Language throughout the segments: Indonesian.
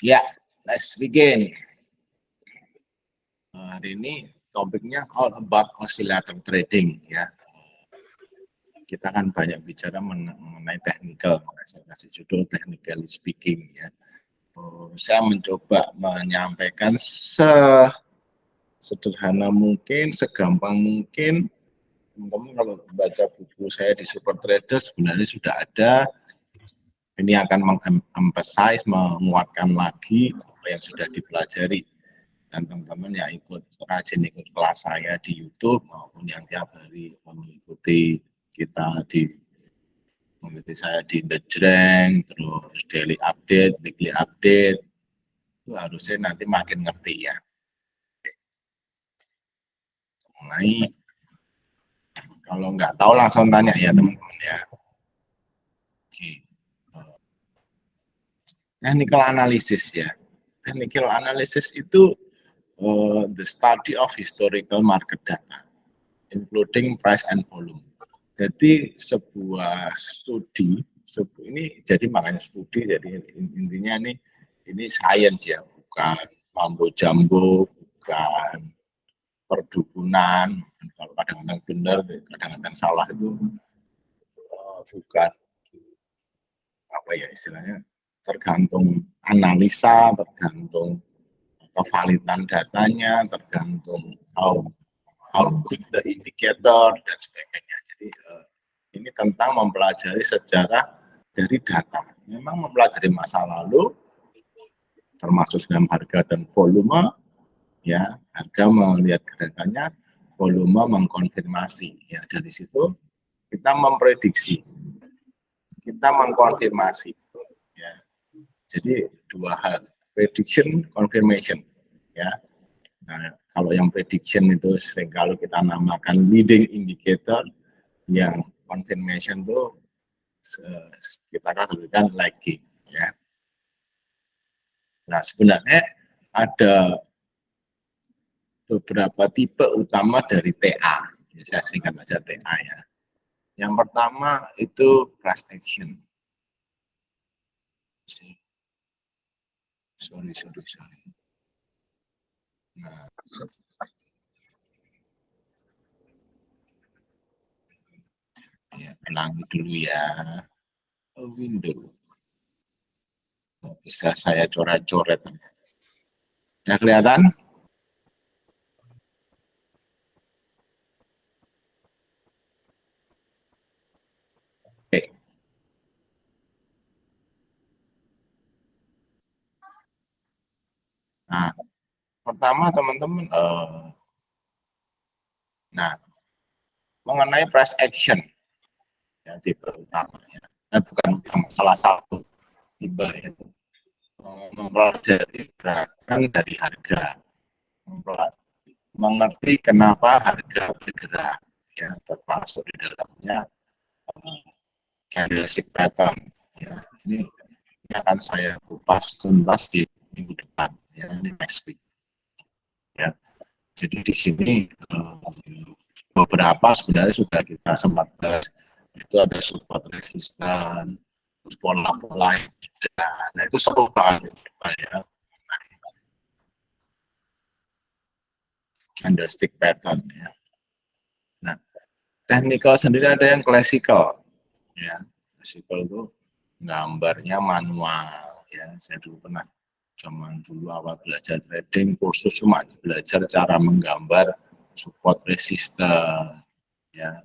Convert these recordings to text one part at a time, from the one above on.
Ya, let's begin. Hari ini topiknya all about oscillator trading ya. Kita kan banyak bicara mengenai technical, saya kasih judul technically speaking ya. Saya mencoba menyampaikan sederhana mungkin, segampang mungkin. Teman-teman kalau baca buku saya di Super Trader sebenarnya sudah ada. Ini akan mengemphasize, menguatkan lagi apa yang sudah dipelajari. Dan teman-teman yang rajin ikut kelas saya di YouTube maupun yang tiap hari mengikuti saya di The Jreng, terus daily update, weekly update, itu harusnya nanti makin ngerti ya. Mulai, kalau nggak tahu langsung tanya ya teman-teman ya. Oke. Technical analysis ya. Technical analysis itu the study of historical market data, including price and volume. Jadi sebuah studi, ini jadi makanya studi, jadi intinya ini science ya, bukan mambo jambo, bukan perdukunan. Kalau kadang-kadang benar, kadang-kadang salah itu bukan apa ya istilahnya, tergantung analisa, tergantung kevalidan datanya, tergantung how good the indicator dan sebagainya. Jadi ini tentang mempelajari sejarah dari data. Memang mempelajari masa lalu, termasuk dengan harga dan volume, ya harga melihat gerakannya, volume mengkonfirmasi. Ya dari situ kita memprediksi, kita mengkonfirmasi. Ya. Jadi dua hal, prediction, confirmation. Ya. Nah, kalau yang prediction itu sering kalau kita namakan leading indicator, yang confirmation itu kita kategorikan lagging. Ya. Nah, sebenarnya ada beberapa tipe utama dari TA. Saya singkat aja TA ya. Yang pertama itu price action. Sorry. Nah, ya, ulangi dulu ya. Window. Bisa saya coret-coret. Nah, kelihatan? Oke. Nah, pertama teman-teman, mengenai price action, ya tipe utamanya, bukan utama, salah satu tipe itu mempelajari gerakan dari harga, mengerti kenapa harga bergerak, ya termasuk di dalamnya candlestick pattern. Ya, ini akan saya kupas tuntas di minggu depan, ya ini next week. Ya, jadi di sini beberapa sebenarnya sudah kita sempat bahas. Itu ada support resistan, pola-pola, nah itu seru banget ya. Candlestick pattern ya. Nah, technical sendiri ada yang classical ya. Classical itu gambarnya manual ya. Saya dulu pernah zaman dulu awal belajar trading, kursus cuma belajar cara menggambar support resistan ya.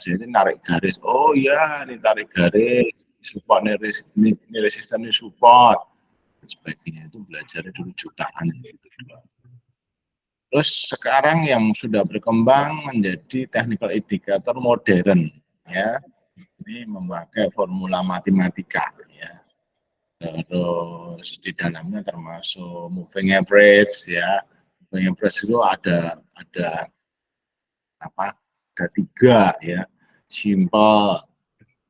Jadi narik garis, oh ya ini tarik garis, support ini resistan ini support, dan sebagainya. Itu belajarnya dulu jutaan gitu. Terus sekarang yang sudah berkembang menjadi technical indicator modern ya, ini memakai formula matematika ya. Terus di dalamnya termasuk moving average ya. Moving average itu ada apa? Ada 3 ya. Simple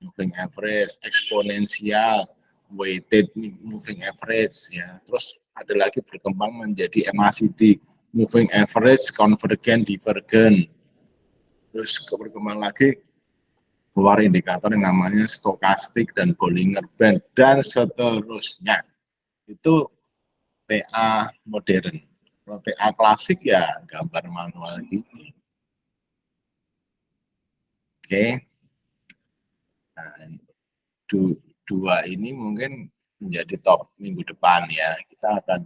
moving average, eksponensial, weighted moving average ya. Terus ada lagi berkembang menjadi MACD, moving average, convergent, divergent. Terus berkembang lagi keluar indikator yang namanya stokastik dan Bollinger Band dan seterusnya. itu TA modern. Kalau TA klasik ya gambar manual gini. Oke. Nah, dua ini mungkin menjadi top minggu depan ya. Kita akan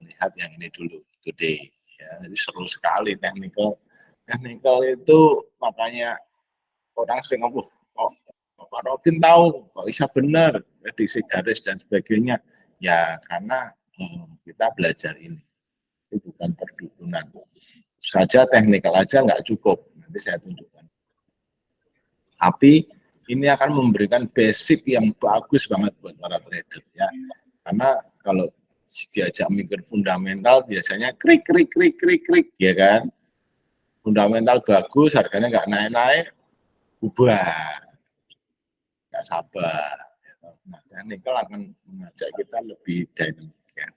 lihat yang ini dulu today. Ya, jadi seru sekali technical. Technical itu makanya orang sering ngomong, oh, Pak Robin tahu kok bisa benar prediksi garis dan sebagainya. Ya karena kita belajar ini. Itu bukan perdukunan. Saja teknikal aja nggak cukup. Nanti saya tunjukkan. Tapi ini akan memberikan basic yang bagus banget buat para trader ya. Karena kalau diajak mikir fundamental biasanya krik ya kan. Fundamental bagus, harganya nggak naik-naik, ubah, nggak sabar. Nah, technical akan mengajak kita lebih dynamic. Ya.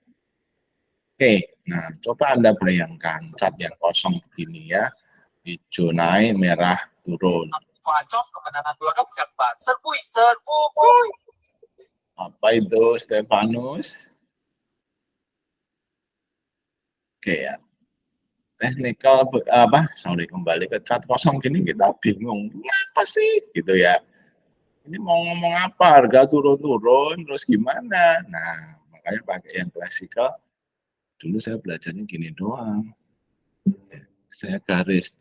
Oke, nah coba Anda bayangkan cat yang kosong begini ya, hijau naik, merah turun. Apa itu Stefanus? Oke ya. Technical kembali ke cat kosong gini kita bingung ini apa sih gitu ya, ini mau ngomong apa, harga turun terus gimana. Nah makanya pakai yang klasikal. Dulu saya belajarnya gini doang, saya garis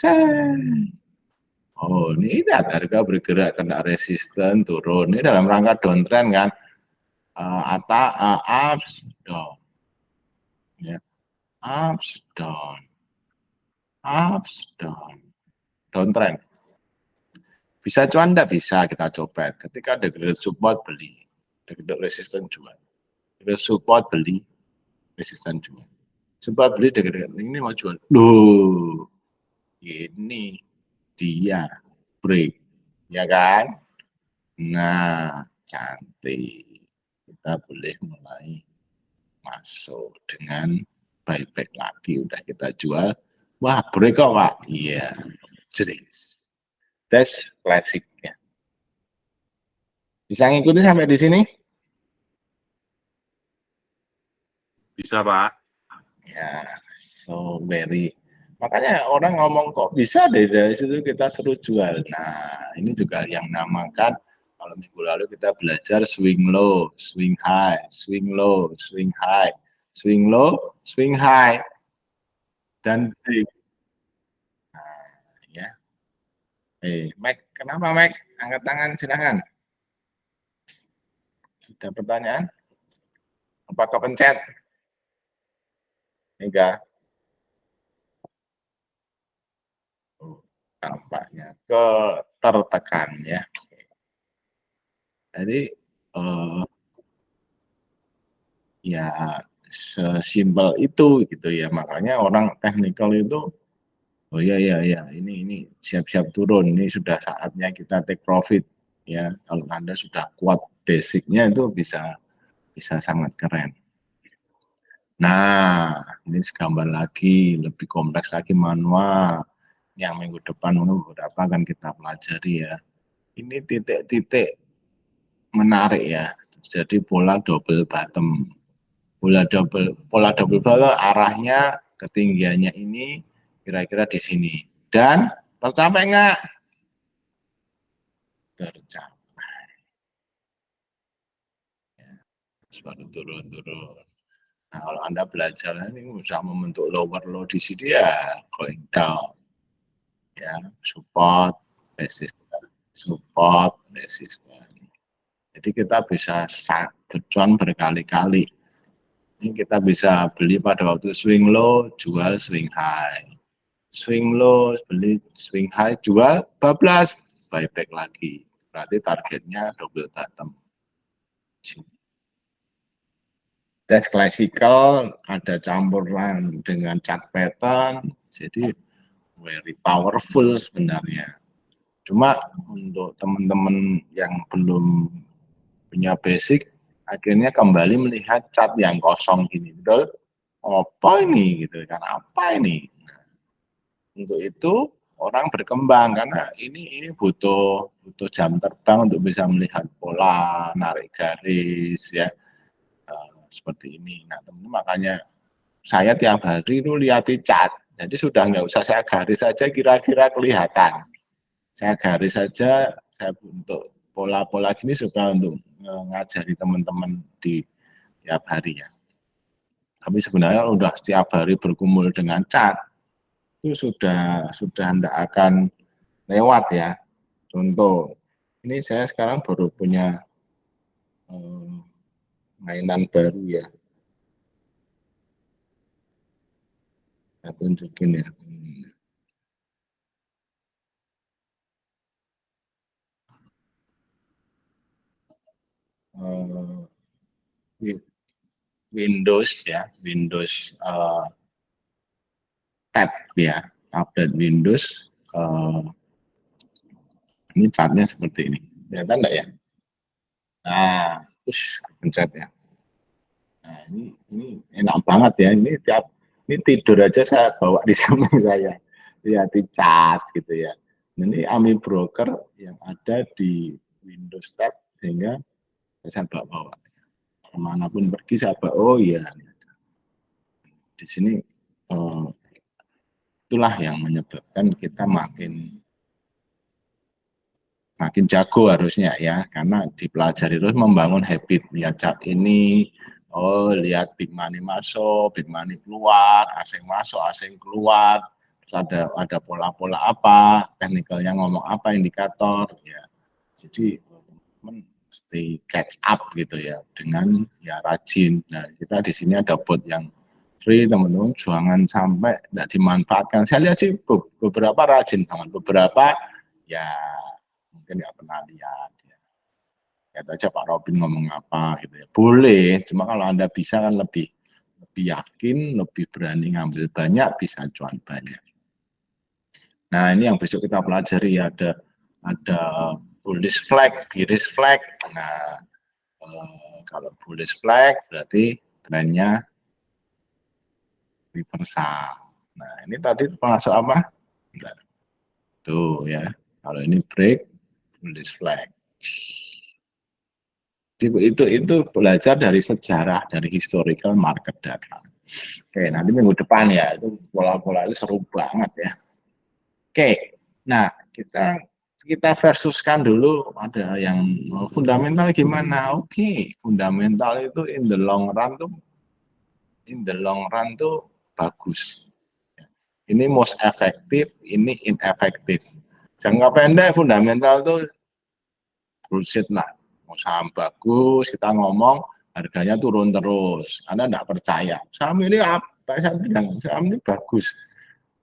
oh ini harga bergerak kena resisten turun, ini dalam rangka downtrend kan, ups down ya, ups down downtrend. Bisa cuan enggak? Bisa, kita coba. Ketika ada gradient support beli, ada gradient resistance jual. Gradient support beli, resistance jual. Support beli, ini mau jual. Loh, ini dia break, ya kan? Nah, cantik. Kita boleh mulai masuk dengan buyback lagi. Udah kita jual. Wah, break kok, Pak. Iya, jelas. That's classic ya. Bisa ngikutin sampai di sini? Bisa, Pak. Ya, so very. Makanya orang ngomong kok bisa dari situ kita suruh jual. Nah, ini juga yang namakan kalau minggu lalu kita belajar swing low, swing high, swing low, swing high, swing low, swing high, dan break. Nah, ya. Mike, kenapa Mike? Angkat tangan, silahkan. Ada pertanyaan? Apakah pencet? Enggak. Tampaknya tertekan ya. Jadi ya sesimpel itu gitu ya. Makanya orang technical itu oh ya ini siap-siap turun, ini sudah saatnya kita take profit ya. Kalau Anda sudah kuat basicnya itu bisa sangat keren. Nah, ini segambar lagi, lebih kompleks lagi manual. Yang minggu depan beberapa akan kita pelajari ya. Ini titik-titik menarik ya. Jadi pola double bottom. Pola double bottom arahnya ketinggiannya ini kira-kira di sini. Dan tercapai nggak? Tercapai. Ya, baru turun. Nah, kalau Anda belajar ini bisa membentuk lower low di sini ya going down. Ya, support, resisten. Jadi kita bisa bercuan berkali-kali. Ini kita bisa beli pada waktu swing low, jual swing high. Swing low, beli swing high, jual, bablas, buyback lagi. Berarti targetnya double bottom. Tes classical ada campuran dengan chart pattern, jadi very powerful sebenarnya. Cuma untuk teman-teman yang belum punya basic, akhirnya kembali melihat chart yang kosong gini, betul? Apa ini gitu kan? Apa ini? Nah, untuk itu orang berkembang karena ini butuh jam terbang untuk bisa melihat pola, narik garis ya. seperti ini. Nah, teman-teman, makanya saya tiap hari itu lihat cat. Jadi sudah nggak usah saya garis saja kira-kira kelihatan. Saya garis saja, saya bentuk pola-pola gini supaya untuk ngajari teman-teman di tiap hari ya. Tapi sebenarnya udah setiap hari bergumul dengan cat itu sudah tidak akan lewat ya. Contoh, ini saya sekarang baru punya mainan baru ya. Saya tunjukin ya. Windows ya, Windows tab ya, tablet Windows. Ini catnya seperti ini, kelihatan enggak ya? Nah, terus pencet ya. Nah, ini enak banget ya. Ini tidur aja saya bawa di samping saya. Lihat cat gitu ya. Ini AMI broker yang ada di Windows tab sehingga saya bawa. Kemanapun pergi saya bawa. Oh iya. Di sini itulah yang menyebabkan kita makin jago harusnya ya, karena dipelajari terus membangun habit. Lihat cat ini, oh lihat big money masuk, big money keluar, asing masuk, asing keluar, terus ada pola-pola apa, teknikalnya ngomong apa, indikator ya. Jadi teman-teman stay catch up gitu ya dengan ya rajin. Nah, kita di sini ada bot yang free, teman-teman, jangan sampai tidak dimanfaatkan. Saya lihat sih beberapa rajin, teman, beberapa ya mungkin nggak pernah lihat ya. Lihat aja Pak Robin ngomong apa gitu ya. Boleh, cuma kalau Anda bisa kan lebih yakin, lebih berani ngambil banyak, bisa cuan banyak. Nah, ini yang besok kita pelajari ya, ada bullish flag, bearish flag. Nah, kalau bullish flag berarti trennya reversal. Nah, ini tadi termasuk apa? Tuh ya, kalau ini break, bullish flag. Itu belajar dari sejarah, dari historical market data. Oke, nanti minggu depan ya, itu pola-pola itu seru banget ya. Oke, nah kita versuskan dulu, ada yang fundamental gimana. Oke, fundamental itu in the long run tuh bagus. Ini most effective, ini ineffective. Jangka pendek fundamental tuh bullshit lah. Mau saham bagus, kita ngomong harganya turun terus. Anda tidak percaya. Saham ini apa? Saya bilang saham ini bagus.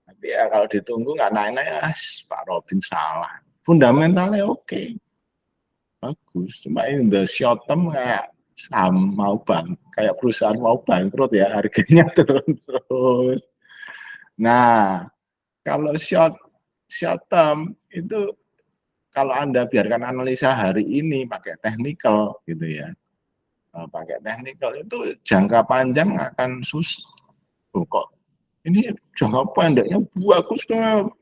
Tapi ya kalau ditunggu nggak naik-naik, Pak Robin salah. Fundamentalnya oke. Bagus. Cuma in the short term kayak saham mau kayak perusahaan mau bangkrut ya, harganya turun terus. Nah, kalau short term itu kalau Anda biarkan analisa hari ini pakai technical gitu ya, pakai technical itu jangka panjang akan susah. Kok ini jangka pendeknya bagus,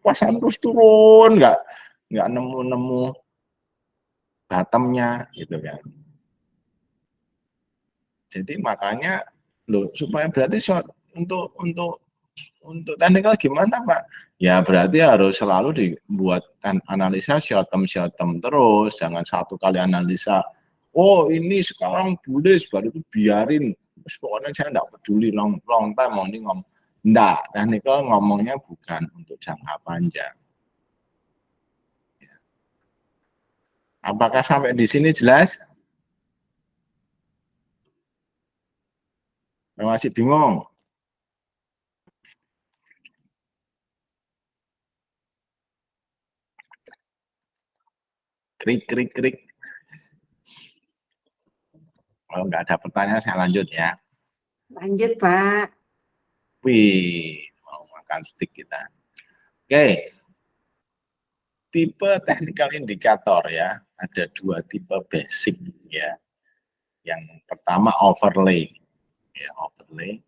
pasan terus turun, nggak nemu bottomnya gitu kan. Jadi makanya supaya berarti untuk teknikal gimana Pak? Ya berarti harus selalu dibuat analisa short term terus, jangan satu kali analisa, oh ini sekarang bullish baru itu biarin, terus pokoknya saya tidak peduli long time mau ini ngomong. Enggak, teknikal ngomongnya bukan untuk jangka panjang. Apakah sampai di sini jelas? Masih bingung? Krik. Kalau nggak ada pertanyaan, saya lanjut ya. Lanjut, Pak. Wih, mau makan stick kita. Oke. Tipe technical indikator ya, ada dua tipe basic ya. Yang pertama overlay, ya overlay.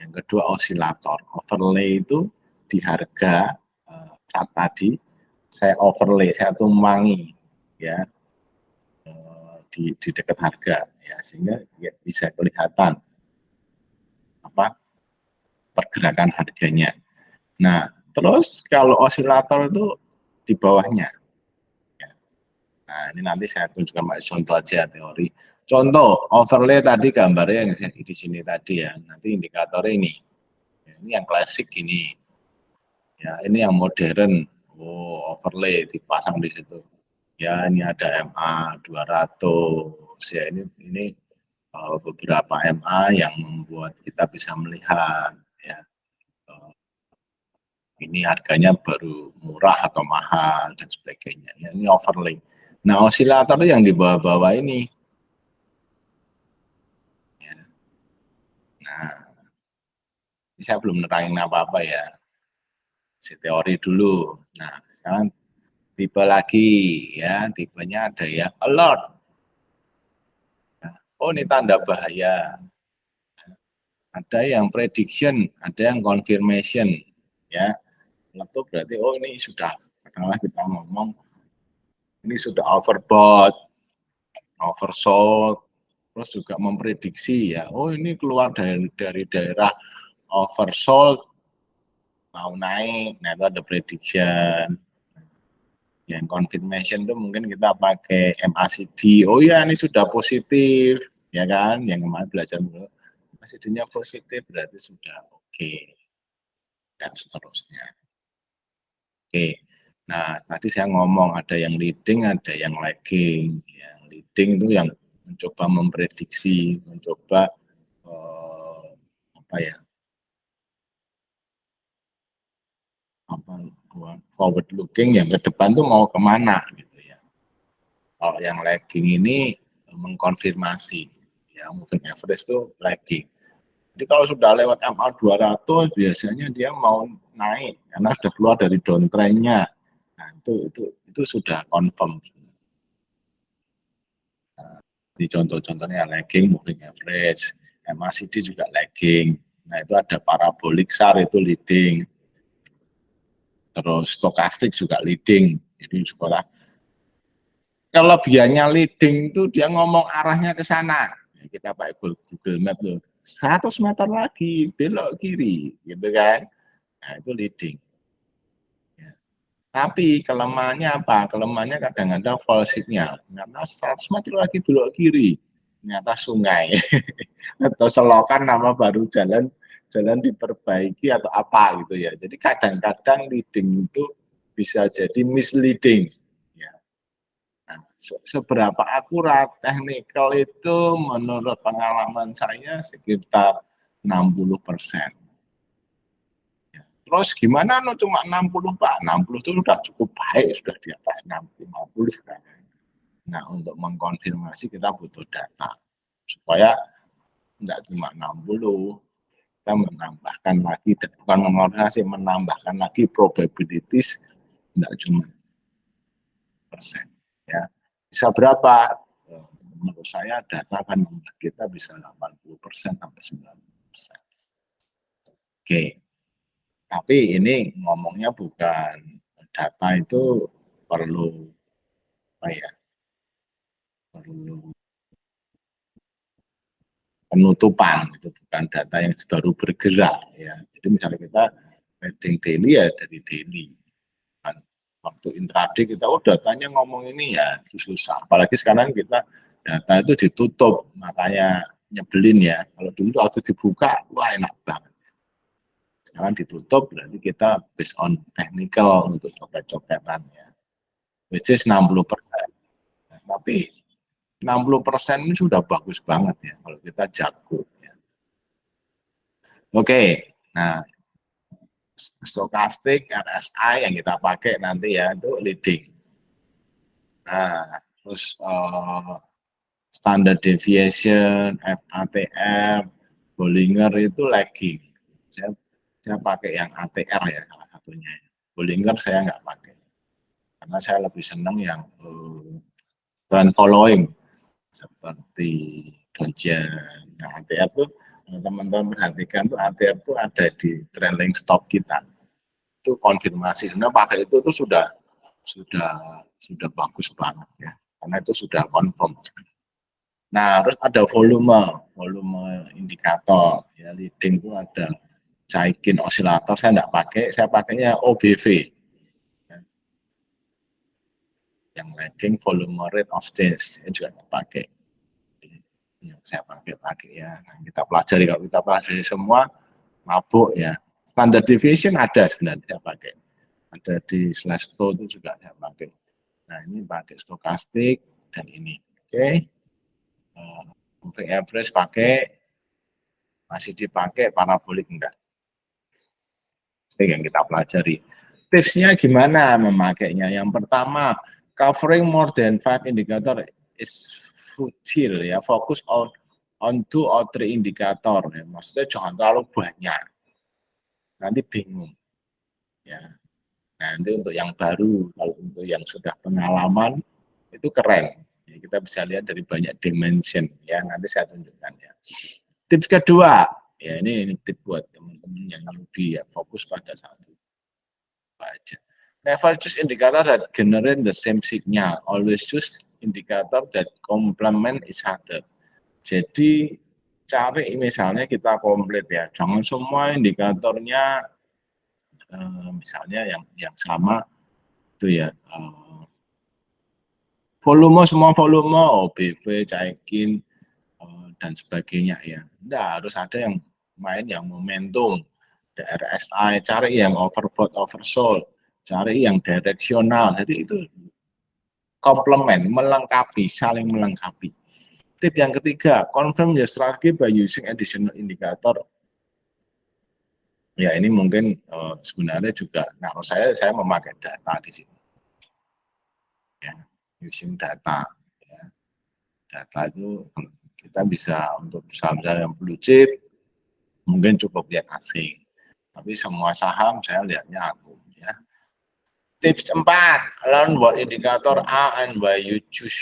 Yang kedua osilator. Overlay itu di harga cat tadi saya overlay, saya tumpangi ya di dekat harga ya, sehingga ya, bisa kelihatan pergerakan harganya. Nah, terus kalau osilator itu di bawahnya. Nah, ini nanti saya tunjukkan pakai contoh aja teori. Contoh overlay tadi gambarnya yang di sini tadi ya. Nanti indikatornya ini. Ini yang klasik ini. Ya, ini yang modern. Oh, overlay dipasang di situ. Ya, ini ada MA 200. Ya, ini beberapa MA yang membuat kita bisa melihat ya. Ini harganya baru murah atau mahal dan sebagainya. Ya, ini overlay. Nah, osilator yang di bawah-bawah ini. Ya. Nah, ini saya belum nerangin apa-apa ya. Si teori dulu. Nah, sekarang tipe lagi ya, tipenya ada yang alert. Oh, ini tanda bahaya. Ada yang prediction, ada yang confirmation ya. Itu berarti oh ini sudah, katakanlah kita ngomong ini sudah overbought, oversold, terus juga memprediksi ya, oh ini keluar dari daerah oversold mau naik, nah itu ada prediction. Yang confirmation itu mungkin kita pakai MACD, oh ya ini sudah positif, ya kan, yang kemarin belajar dulu, MACD-nya positif berarti sudah oke, dan seterusnya. Oke, nah tadi saya ngomong ada yang leading, ada yang lagging. Yang leading itu yang mencoba memprediksi, mencoba forward looking yang ke depan tuh mau kemana gitu ya. Kalau yang lagging ini mengkonfirmasi, ya moving average itu lagging. Jadi kalau sudah lewat MA 200 biasanya dia mau naik karena sudah keluar dari downtrend-nya. Nah, itu sudah confirm. Nah, di contoh-contohnya lagging, moving average, MACD juga lagging. Nah, itu ada parabolik SAR itu leading. Terus stokastik juga leading. Jadi sekolah kelebihannya leading itu dia ngomong arahnya ke sana. Kita pakai Google Map loh. 100 meter lagi belok kiri, gitu kan? Nah, itu leading. Ya. Tapi kelemahannya apa? Kelemahannya kadang-kadang false signal. Ternyata 100 meter lagi belok kiri, ternyata sungai atau selokan nama baru jalan diperbaiki atau apa gitu ya. Jadi kadang-kadang leading itu bisa jadi misleading. Ya. Nah, seberapa akurat technical itu menurut pengalaman saya sekitar 60%. Terus gimana no cuma 60 Pak? 60 itu sudah cukup baik, sudah di atas 50 sekarang. Nah, untuk mengkonfirmasi kita butuh data. Supaya tidak cuma 60, kita menambahkan lagi, bukan mengkonfirmasi, menambahkan lagi probabilities, tidak cuma persen. Ya. Bisa berapa? Menurut saya data akan membuat kita bisa 80% sampai 90%. Oke. Tapi ini ngomongnya bukan data itu perlu apa ya? Perlu penutupan, itu bukan data yang baru bergerak ya. Jadi misalnya kita trading daily ya dari daily. Kan waktu intraday kita datanya ngomong ini ya itu susah. Apalagi sekarang kita data itu ditutup, makanya nyebelin ya. Kalau dulu waktu dibuka wah enak banget. Sekarang ditutup berarti kita based on technical untuk copet-copetan ya. Which is 60%. Nah, tapi 60% ini sudah bagus banget ya kalau kita jago ya. Oke, nah stokastik RSI yang kita pakai nanti ya itu leading. Nah, terus standard deviation, FATR, Bollinger itu lagging. Saya pakai yang ATR ya salah satunya. Bollinger saya nggak pakai karena saya lebih senang yang trend following seperti Doja. Nah, ATR tuh teman-teman perhatikan tuh ATR tuh ada di trailing stop kita. Itu konfirmasi. Karena pakai itu tuh sudah bagus banget ya. Karena itu sudah confirm. Nah, terus ada volume indikator ya, leading itu ada Chaikin osilator saya enggak pakai, saya pakainya OBV. Yang lagging volume rate of change ini juga pakai. Yang saya pakai ya. Nah, kita pelajari, kalau kita pelajari semua mabuk ya. Standard deviation ada sebenarnya saya pakai. Ada di Slashdot itu juga saya pakai. Nah, ini pakai stokastik dan ini. Oke. Moving average pakai, masih dipakai, parabolik enggak. Itu yang kita pelajari. Tipsnya gimana memakainya? Yang pertama, covering more than 5 indicator is futile ya. Fokus on 2 or 3 indikator. Ya. Maksudnya jangan terlalu banyak. Nanti bingung. Ya. Nanti untuk yang baru, kalau untuk yang sudah pengalaman itu keren. Ya, kita bisa lihat dari banyak dimension ya. Nanti saya tunjukkan ya. Tips kedua, ya ini tip buat teman-teman yang newbie ya, fokus pada satu aja. Never choose indicator that generate the same signal. Always choose indicator that complement each other. Jadi cari misalnya kita komplit ya. Jangan semua indikatornya misalnya yang sama itu ya. Volume semua volume, OBV, Chaikin dan sebagainya ya. Enggak, harus ada yang main yang momentum. RSI, cari yang overbought, oversold, cari yang direksional. Jadi itu komplement, melengkapi, saling melengkapi. Tip yang ketiga, confirm your strategy by using additional indicator. Ya ini mungkin sebenarnya juga, nah kalau saya memakai data di sini. Ya, using data. Ya. Data itu kita bisa untuk saham-saham yang blue chip, mungkin cukup lihat asing. Tapi semua saham saya lihatnya aku ya. Tips 4, learn what indicator are and why you choose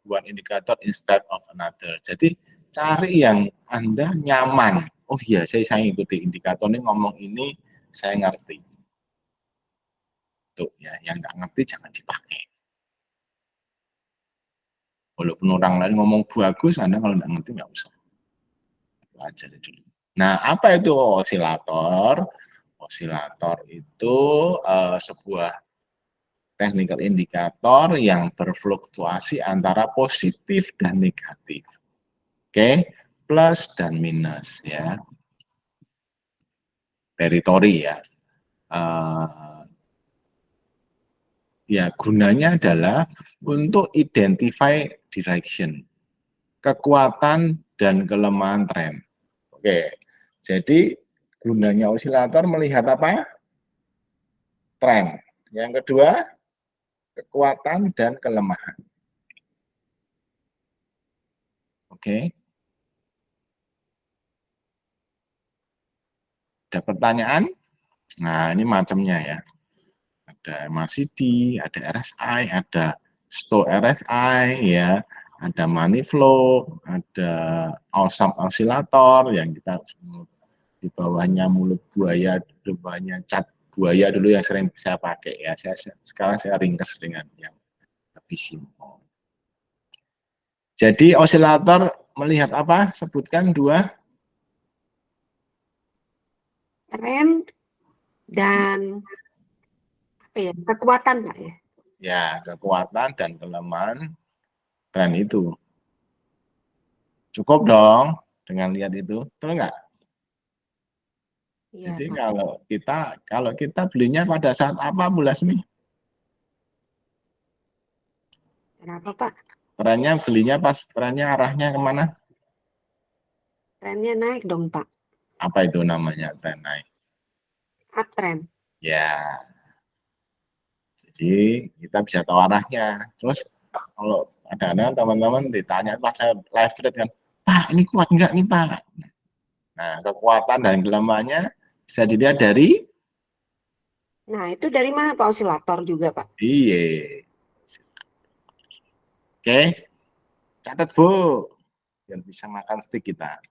one indicator instead of another. Jadi cari yang Anda nyaman. Oh iya, saya ikuti indikator ini, ngomong ini saya ngerti. Tuh ya, yang nggak ngerti jangan dipakai. Walaupun orang lain ngomong bagus, Anda kalau nggak ngerti nggak usah. Pelajari dulu. Nah, apa itu osilator? Osilator itu sebuah technical indikator yang berfluktuasi antara positif dan negatif. Oke, plus dan minus ya. Teritori ya. Ya, gunanya adalah untuk identify direction, kekuatan dan kelemahan tren. Oke, jadi gunanya osilator melihat apa? Tren. Yang kedua, kekuatan dan kelemahan. Oke. Ada pertanyaan? Nah, ini macamnya ya. Ada MACD, ada RSI, ada STO RSI, ya, ada money flow, ada osilator yang kita di bawahnya mulut buaya, di bawahnya cat buaya dulu yang sering saya pakai ya. Sekarang saya ringkas dengan yang lebih simpel. Jadi osilator melihat apa? Sebutkan dua. Tren dan apa ya? Kekuatan, Pak ya. Ya, kekuatan dan kelemahan tren itu. Cukup dong dengan lihat itu, betul nggak? Iya, Jadi Pak. kalau kita belinya pada saat apa, Bu Lasmi? Kenapa, Pak? Trennya belinya pas trennya arahnya kemana? Trennya naik dong, Pak. Apa itu namanya tren naik? Uptrend. Ya, jadi kita bisa tahu arahnya. Terus kalau ada teman-teman ditanya pas live trade kan, Pak ini kuat nggak nih Pak? Nah, kekuatan dan kelemahannya bisa dilihat dari? Nah, itu dari mana Pak? Osilator juga, Pak? Iya. Oke, catat Bu, biar bisa makan stick kita.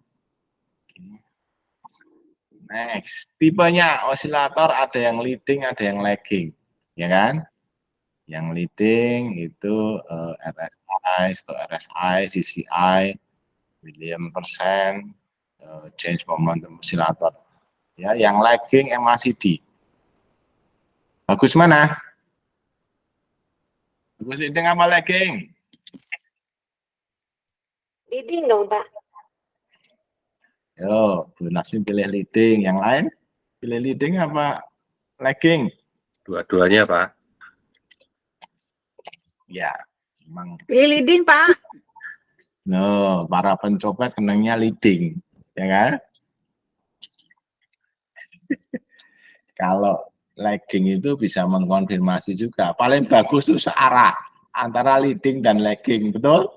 Next, tipenya osilator ada yang leading, ada yang lagging, ya kan? Yang leading itu RSI, RSI, CCI, William persen, change momentum osilator. Ya, yang lagging MACD. Bagus mana? Bagus leading apa lagging? Leading dong, Pak. Yo, Bu Nasmi pilih leading. Yang lain pilih leading apa lagging? Dua-duanya, Pak. Ya, memang. Pilih leading, Pak. No, para pencopet senangnya leading, ya kan? Kalau lagging itu bisa mengkonfirmasi juga. Paling bagus itu searah antara leading dan lagging, betul?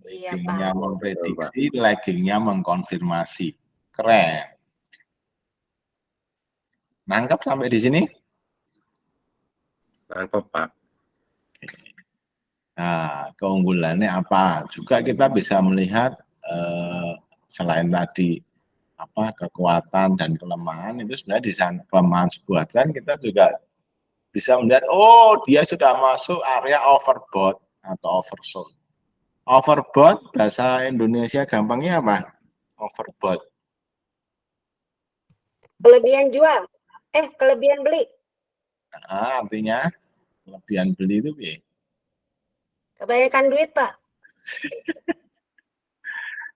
Iya, Leadingnya Pak. memprediksi, laggingnya mengkonfirmasi. Keren. Nangkep sampai di sini? Nangkep, Pak. Nah, keunggulannya apa? Juga kita bisa melihat selain tadi apa kekuatan dan kelemahan itu sebenarnya di sana kelemahan sebuah tren kita juga bisa melihat oh dia sudah masuk area overbought atau oversold. Overbought bahasa Indonesia gampangnya apa? Overbought. Kelebihan jual. Kelebihan beli. Nah, artinya kelebihan beli itu ya. Kebanyakan duit, Pak.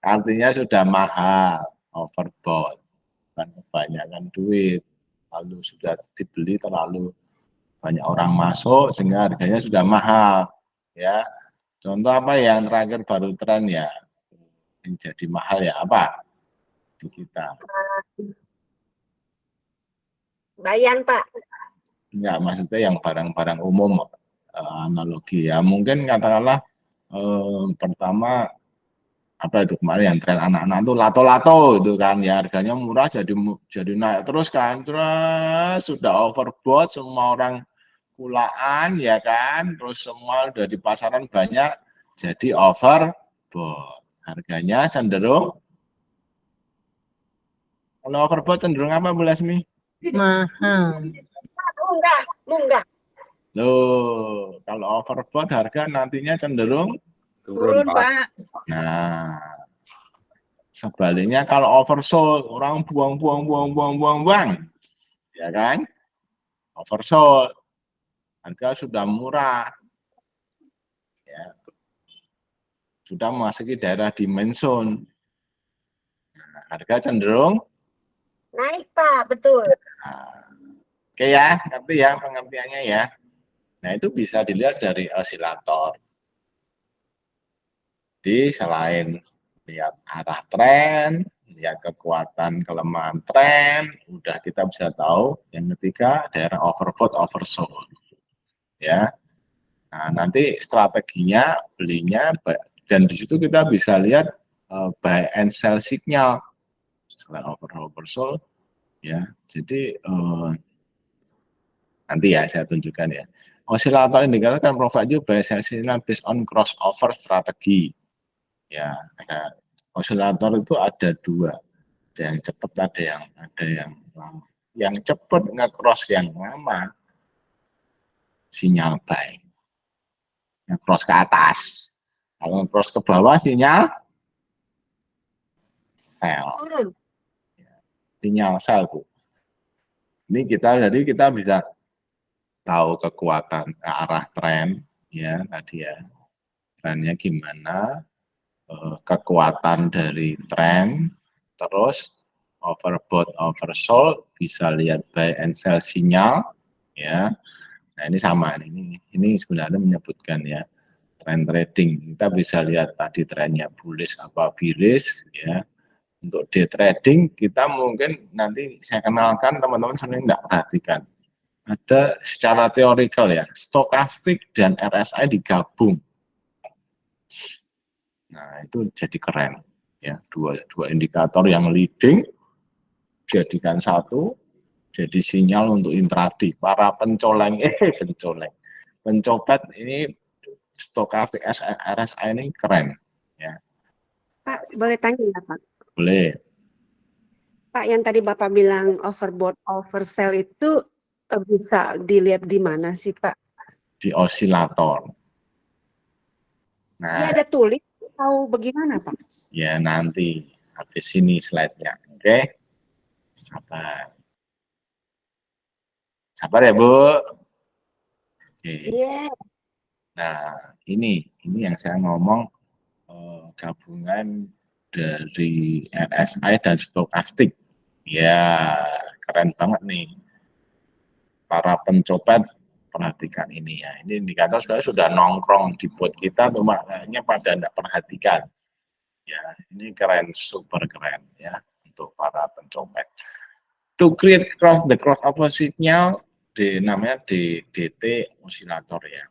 Artinya sudah mahal, overbought, kan kebanyakan duit, lalu sudah dibeli terlalu banyak orang masuk sehingga harganya sudah mahal, ya. Contoh apa yang terakhir baru tren ya, yang jadi mahal ya apa di kita? Bayan, Pak. Enggak, maksudnya yang barang-barang umum analogi ya. Mungkin katakanlah pertama apa itu kemarin yang tren anak-anak itu lato-lato itu kan ya harganya murah jadi naik terus kan terus sudah overbought semua orang kulaan ya kan terus semua udah di pasaran banyak jadi overbought harganya cenderung kalau overbought cenderung apa Bu Lasmi? Mahal. Munggah. Loh kalau overbought harga nantinya cenderung Turun, Pak. nah, sebaliknya kalau oversold, orang buang, ya kan? Oversold, harga sudah murah, ya, sudah memasuki daerah demand zone, nah, harga cenderung Naik, Pak. Betul. nah, oke ya, ngerti ya pengertiannya ya. Nah itu bisa dilihat dari osilator. Jadi selain lihat arah tren, lihat kekuatan kelemahan tren, udah kita bisa tahu yang ketiga daerah overbought, oversold. Ya. Nah, nanti strateginya belinya dan di situ kita bisa lihat buy and sell signal selain oversold ya. Jadi nanti ya saya tunjukkan ya. Osilator indikator kan provide you buy sell signal based on crossover strategi. Ya, ada osilator itu ada dua, ada yang cepat, ada yang lama. Yang cepat nge-cross yang lama, sinyal buy. Nge-cross ke atas. Kalau nge-cross ke bawah, sinyal sell. Turun. Sinyal sell, Bu. Ini jadi kita bisa tahu kekuatan arah tren, ya tadi ya. Trennya gimana, kekuatan dari tren, terus overbought, oversold, bisa lihat buy and sell sinyal, ya. Nah ini sama, ini sebenarnya menyebutkan ya tren trading. Kita bisa lihat tadi trennya bullish apa bearish, ya. Untuk day trading kita mungkin nanti saya kenalkan teman-teman sebenarnya tidak perhatikan. Ada secara teorikal ya, stokastik dan RSI digabung. Nah, itu jadi keren ya, dua indikator yang leading jadikan satu jadi sinyal untuk intraday. Para pencopet ini stokastik RSI ini keren ya. Pak, boleh tanya ya, Pak? Boleh. Pak, yang tadi Bapak bilang overbought, oversell itu bisa dilihat di mana sih, Pak? Di osilator. Nah, Dia ada tulis tahu bagaimana, Pak? ya nanti habis ini slide-nya, oke? Sabar. Sabar ya, Bu. Oke. Iya. Nah, ini yang saya ngomong gabungan dari RSI dan stokastik. Ya, keren banget nih. Para pencopet perhatikan ini ya. Ini indikator sudah nongkrong di bot kita, cuma kayaknya pada tidak perhatikan. Ya, ini keren, super keren ya untuk para pencopet. To create the crossover signal, namanya DT osilator ya.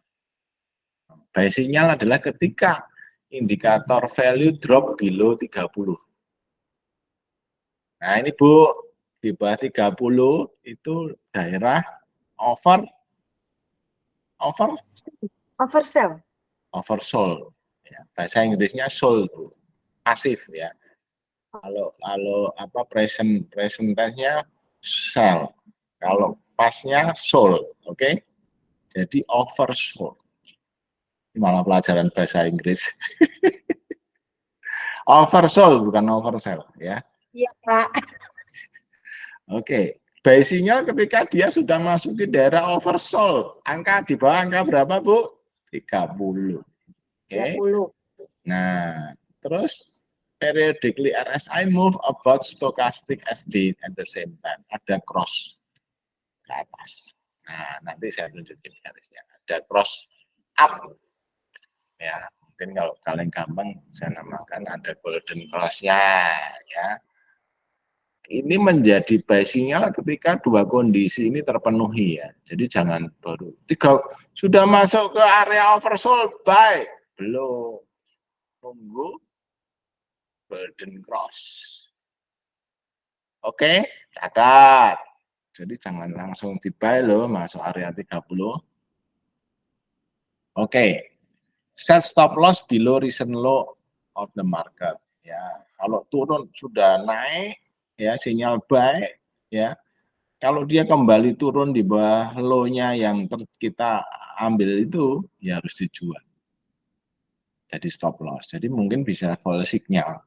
Buy signal adalah ketika indikator value drop below 30. Nah ini Bu, di bawah 30 itu daerah oversold. Ya, bahasa Inggrisnya sold Bu, pasif ya. Kalau apa presentasinya sell, kalau pasnya sold, oke? Jadi oversold. Ini malah pelajaran bahasa Inggris. Oversold bukan oversell ya. Iya, Pak. Oke, buy signal ketika dia sudah masuk ke daerah oversold. Angka di bawah angka berapa, Bu? 30. Oke. 30. Nah, terus periodically RSI move about stochastic SD at the same time. Ada cross ke atas. Nah, nanti saya tunjukin garisnya. Ada cross up. Ya, mungkin kalau kalian gampang saya namakan ada golden cross-nya ya. Ini menjadi buy signal ketika dua kondisi ini terpenuhi ya. Jadi jangan baru sudah masuk ke area oversold buy, belum, tunggu golden cross. Oke, catat. Jadi jangan langsung di buy loh masuk area 30. Oke. Set stop loss below recent low of the market ya. Kalau turun sudah naik ya sinyal buy ya. Kalau dia kembali turun di bawah low-nya yang kita ambil itu ya harus dijual. Jadi stop loss. Jadi mungkin bisa full signal.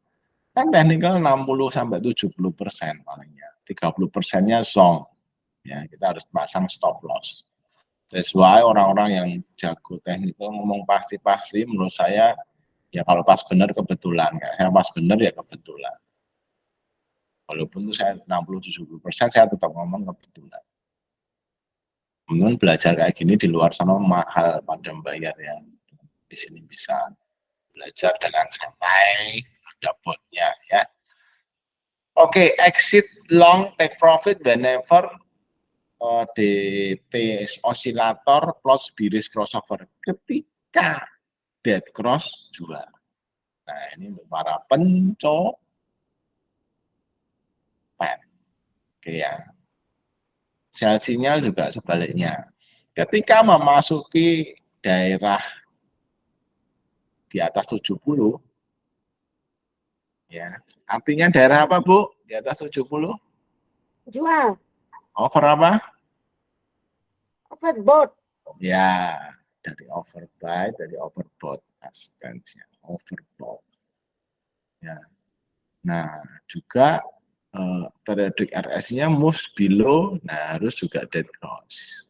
Kan technical 60 sampai 70% palingnya. 30%-nya song. Ya, kita harus pasang stop loss. That's why orang-orang yang jago technical ngomong pasti-pasti menurut saya ya kalau pas benar kebetulan. Kayak saya pas benar ya kebetulan. Walaupun itu saya 60-70% saya tetap ngomong kebetulan. Kemudian belajar kayak gini di luar sana mahal pada bayar ya. Di sini bisa belajar dengan santai, ada botnya ya. Oke, exit long take profit whenever DT osilator plus bearish crossover ketika dead cross jual. Nah ini untuk para pencopet. Oke ya. Sell sinyal juga sebaliknya. Ketika memasuki daerah di atas 70, ya artinya daerah apa Bu? Di atas 70? Jual. Over apa? Overbought. Ya, dari overbuy, dari overbought, stance-nya overbought. Ya. Nah, juga periodic RS-nya moves below, nah harus juga dead cross.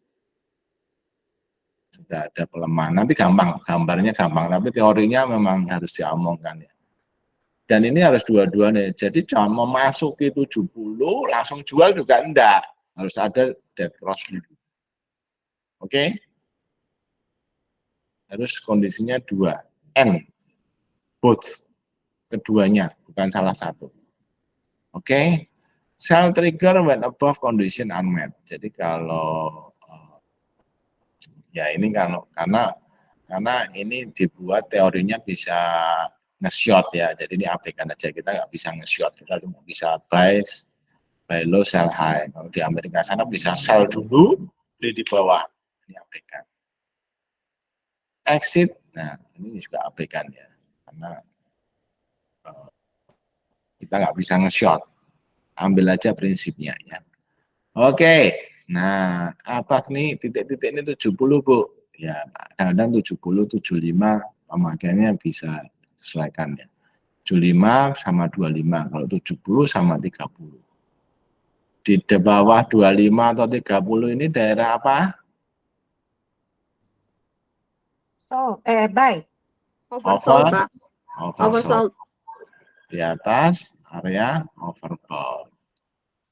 Sudah ada pelemahan, nanti gampang, gambarnya gampang, tapi teorinya memang harus diomongkan ya. Dan ini harus dua-duanya, jadi jangan memasuki 70, langsung jual juga enggak, harus ada dead cross dulu. Oke? Harus kondisinya dua, N, both, keduanya, bukan salah satu. Oke? Sell trigger when above condition unmet. Jadi kalau ya ini karena ini dibuat teorinya bisa nge-short ya. Jadi ini abaikan aja, kita nggak bisa nge-short, kita cuma bisa buy low, sell high. Kalau di Amerika sana bisa sell dulu, beli di bawah. Ini abaikan. Exit, nah ini juga abaikan ya, karena kita nggak bisa nge-short. Ambil aja prinsipnya ya. Oke, nah atas nih titik-titik ini 70 Bu. Ya kadang-kadang 70, 75 pemakaiannya bisa sesuaikan ya. 75 sama 25, kalau 70 sama 30. Di bawah 25 atau 30 ini daerah apa? Buy. Oversold, Over, Pak. oversold. Oversold. Di atas area overbought.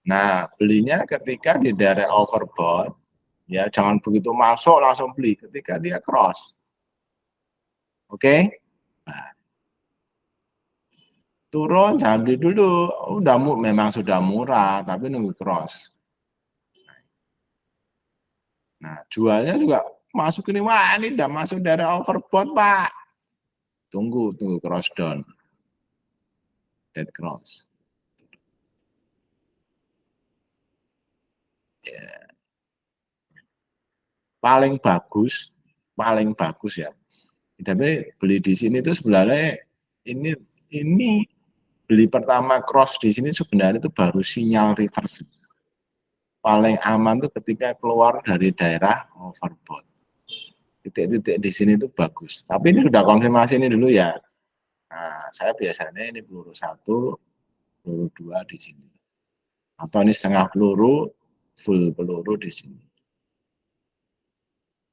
Nah, belinya ketika di daerah overbought, ya jangan begitu masuk langsung beli ketika dia cross. Oke? Nah, turun jangan beli dulu. Udah memang sudah murah, tapi nunggu cross. Nah, jualnya juga masuk ini, wah ini udah masuk daerah overbought, Pak. Tunggu cross down. Dead cross. Ya. Paling bagus ya. Tapi beli di sini itu sebenarnya ini beli pertama cross di sini sebenarnya itu baru sinyal reverse. Paling aman tuh ketika keluar dari daerah overbought. Titik-titik di sini tuh bagus. Tapi ini sudah konfirmasi ini dulu ya. Nah, saya biasanya ini peluru 1, peluru 2 di sini. Atau ini setengah peluru, full peluru di sini.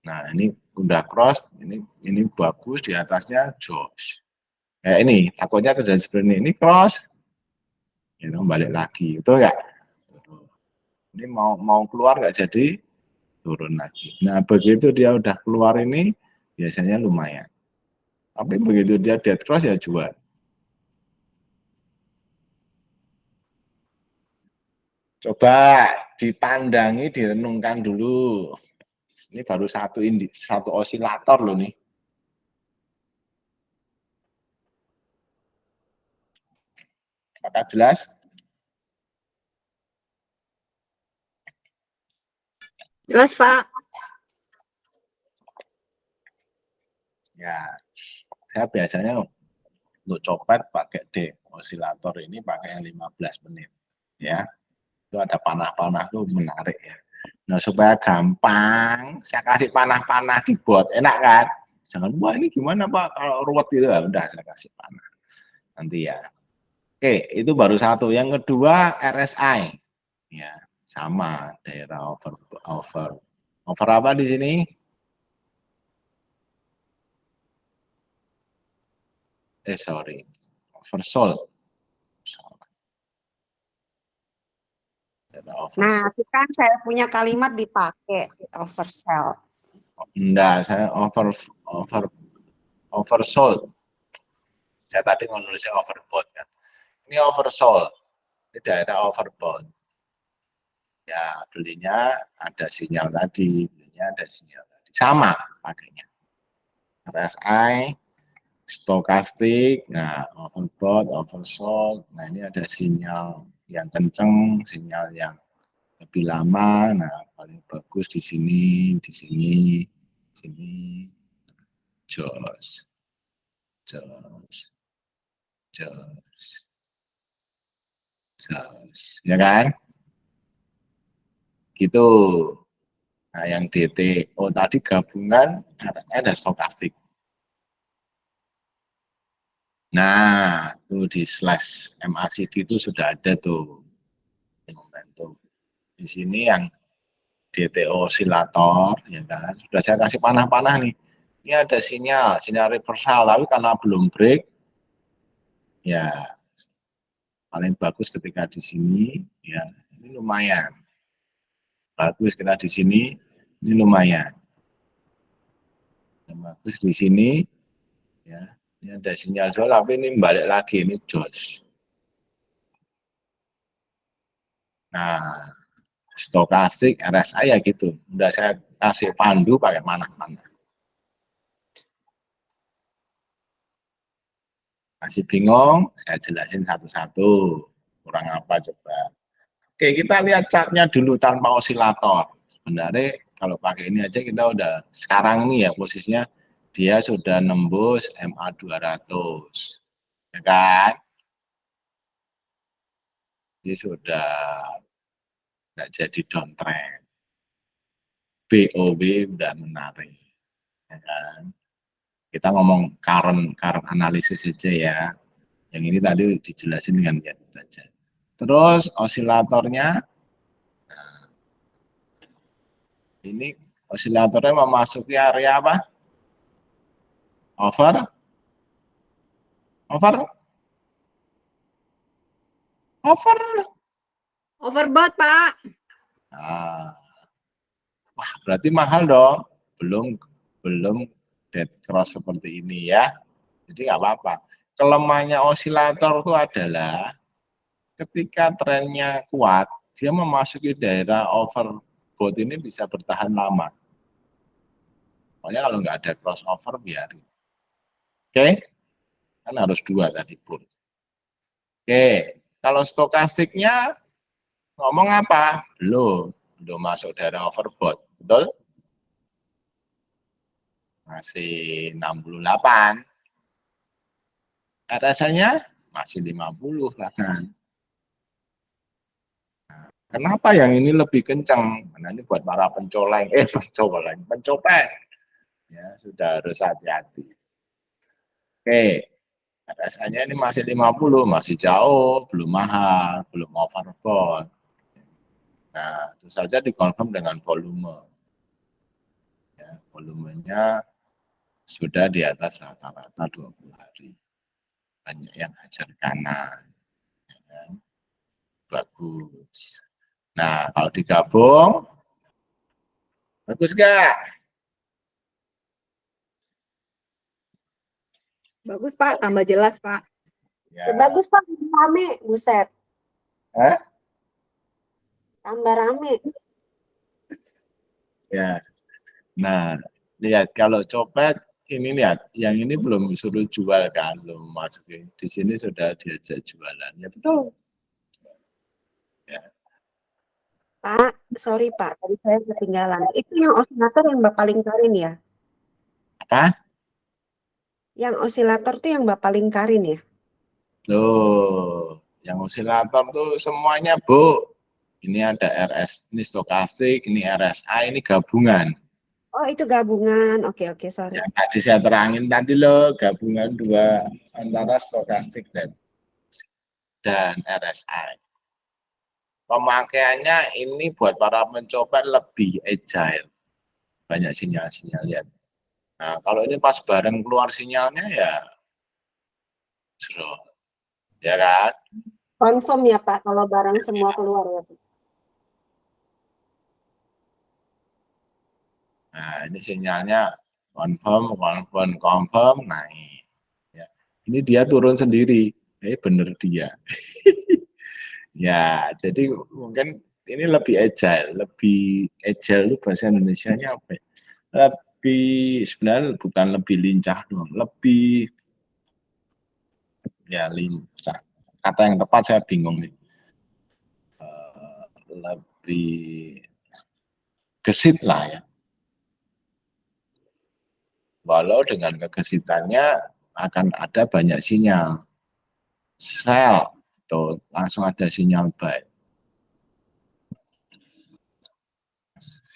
Nah, ini udah cross, ini bagus, di atasnya Josh. Ini takutnya terjadi seperti ini. Ini cross, balik lagi, itu ya. Ini mau keluar nggak jadi, turun lagi. Nah, begitu dia udah keluar ini, biasanya lumayan. Tapi begitu dia dead cross ya jual. Coba dipandangi, direnungkan dulu. Ini baru satu osilator loh nih. Apakah jelas? Jelas, Pak. Ya, saya biasanya untuk copet pakai osilator ini pakai yang 15 menit. Ya, itu ada panah-panah tuh menarik ya. Nah, supaya gampang, saya kasih panah-panah di bot, enak kan? Jangan, wah ini gimana Pak, kalau ruwet gitu, ya udah saya kasih panah. Nanti ya. Oke, itu baru satu. Yang kedua, RSI. Ya, sama daerah over apa di sini? Sorry, oversold. Nah, itu kan saya punya kalimat dipakai oversell. Enggak, saya oversold. Saya tadi nulisnya overbought kan. Ini oversold. Ini daerah overbought. Ya, belinya ada sinyal tadi, sama pakainya. RSI, stokastik, nah overbought, oversold. Nah, ini ada sinyal yang kenceng, sinyal yang lebih lama. Nah, paling bagus di sini, jos, ya kan? Gitu. Nah, yang DTO tadi gabungan ada stokastik. Nah, itu di slash MACD itu sudah ada tuh. Di sini yang DTO osilator, ya kan? Sudah saya kasih panah-panah nih. Ini ada sinyal reversal, tapi karena belum break, ya paling bagus ketika di sini, ya ini lumayan. Bagus kita di sini, ini lumayan. Yang bagus di sini, ya ini ada sinyal jual, tapi ini balik lagi, ini jos. Nah, stokastik, RSI ya gitu. Udah saya kasih pandu pakai panah-panah. Masih bingung, saya jelasin satu-satu. Kurang apa coba. Oke, kita lihat chartnya dulu tanpa osilator. Sebenarnya kalau pakai ini aja kita udah, sekarang nih ya posisinya, dia sudah nembus MA 200. Ya kan? Dia sudah nggak jadi downtrend. BOB udah menarik. Ya kan? Kita ngomong current analisis saja ya. Yang ini tadi dijelasin dengan lihat saja. Terus osilatornya Ini osilatornya memasuki area apa? Over? Overbought, Pak. Nah, wah, berarti mahal dong. Belum dead cross seperti ini ya. Jadi nggak apa-apa. Kelemahannya osilator itu adalah ketika trennya kuat, dia memasuki daerah overbought ini bisa bertahan lama. Pokoknya kalau nggak ada crossover biarin. Oke? Kan harus 2 tadi pun. Oke, kalau stokastiknya ngomong apa? Belum masuk daerah overbought, betul? Masih 68. RSI-nya masih 50 bahkan. Kenapa yang ini lebih kencang? Karena ini buat para pencopet. Ya, sudah harus hati-hati. Oke, RSI-nya ini masih 50, masih jauh, belum mahal, belum overbought. Nah, itu saja dikonfirm dengan volume. Ya, volumenya sudah di atas rata-rata 20 hari. Banyak yang hajar kanan. Ya, bagus. Nah, kalau digabung, bagus gak? Bagus, Pak. Tambah jelas, Pak. Ya. Bagus, Pak. Rame. Buset. Hah? Tambah rame. Ya. Nah, lihat kalau copet ini lihat, yang ini belum suruh jual kan, belum masukin. Di sini sudah diajak jualan. Ya betul. Ya. Pak, sorry Pak, tadi saya ketinggalan. Itu yang osilator yang Bapak lingkarin ya? Apa? Yang osilator tuh yang Bapak lingkarin ya? Loh, yang osilator tuh semuanya, Bu. Ini ada RS, ini stokastik, ini RSI, ini gabungan. Oh, itu gabungan. Oke, sorry. Yang tadi saya terangin tadi loh, gabungan 2 antara stokastik dan RSI. Pemakaiannya ini buat para pencopet lebih agile. Banyak sinyal-sinyal lihat. Nah, kalau ini pas bareng keluar sinyalnya ya slow. Ya kan? Confirm ya Pak, kalau barang semua keluar ya Pak. Nah, ini sinyalnya confirm, naik. Ya. Ini dia turun sendiri. Bener dia. Ya, jadi mungkin ini lebih agile itu bahasa Indonesianya apa ya? Sebenarnya bukan lebih lincah dong, lebih ya lincah. Kata yang tepat saya bingung nih. Lebih gesit lah ya. Walau dengan kegesitannya akan ada banyak sinyal. Sell, tuh langsung ada sinyal buy.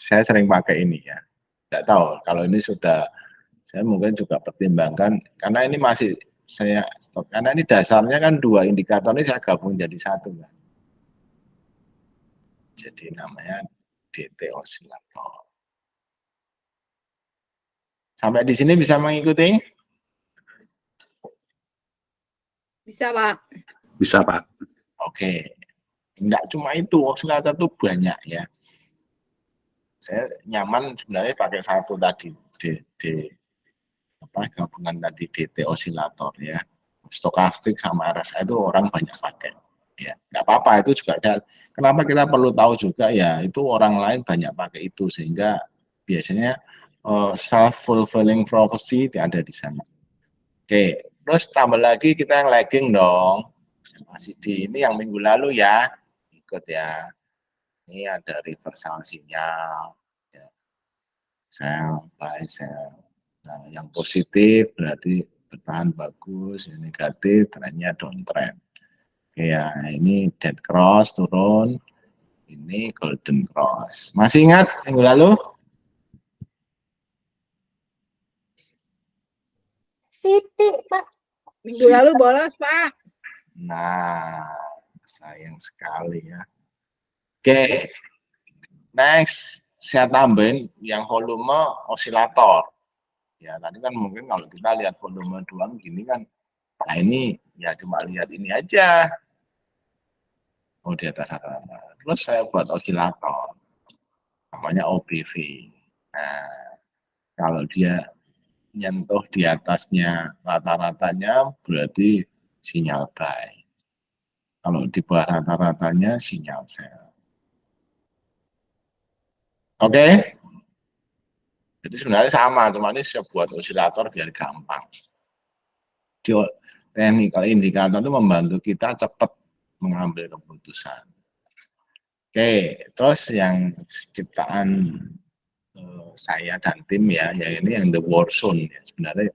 Saya sering pakai ini ya. Tidak tahu kalau ini sudah, saya mungkin juga pertimbangkan karena ini masih saya stop karena ini dasarnya kan 2 indikator ini saya gabung jadi 1 kan. Jadi namanya DT osilator. Sampai di sini bisa mengikuti? Bisa Pak. Bisa, Pak. Oke. Enggak cuma itu, osilator itu banyak ya. Saya nyaman sebenarnya pakai 1 tadi, gabungan tadi DT osilator ya. Stokastik sama RSI itu orang banyak pakai. Ya, nggak apa-apa itu juga ada. Kenapa kita perlu tahu juga ya, itu orang lain banyak pakai itu sehingga biasanya self fulfilling prophecy ada di sana. Oke, terus tambah lagi kita yang lagging dong. Masih di ini yang minggu lalu ya, ikut ya. Ini ada reversal sinyal, ya. Sell, buy, sell. Nah, yang positif berarti bertahan bagus, yang negatif trennya downtrend. Ya, ini dead cross turun, ini golden cross. Masih ingat minggu lalu? Siti Pak. Minggu lalu bolos, Pak. Nah, sayang sekali ya. Oke, next saya tambahin yang volume osilator. Ya, tadi kan mungkin kalau kita lihat volume doang gini kan, nah ini ya cuma lihat ini aja. Oh, di atas rata-rata. Terus saya buat osilator, namanya OBV. Nah, kalau dia nyentuh di atasnya rata-ratanya berarti sinyal buy. Kalau di bawah rata-ratanya sinyal sell. Oke? Jadi sebenarnya sama, cuma ini saya buat osilator biar gampang. Di technical indikator itu membantu kita cepat mengambil keputusan. Oke, terus yang ciptaan saya dan tim ya ini yang the war zone ya. Sebenarnya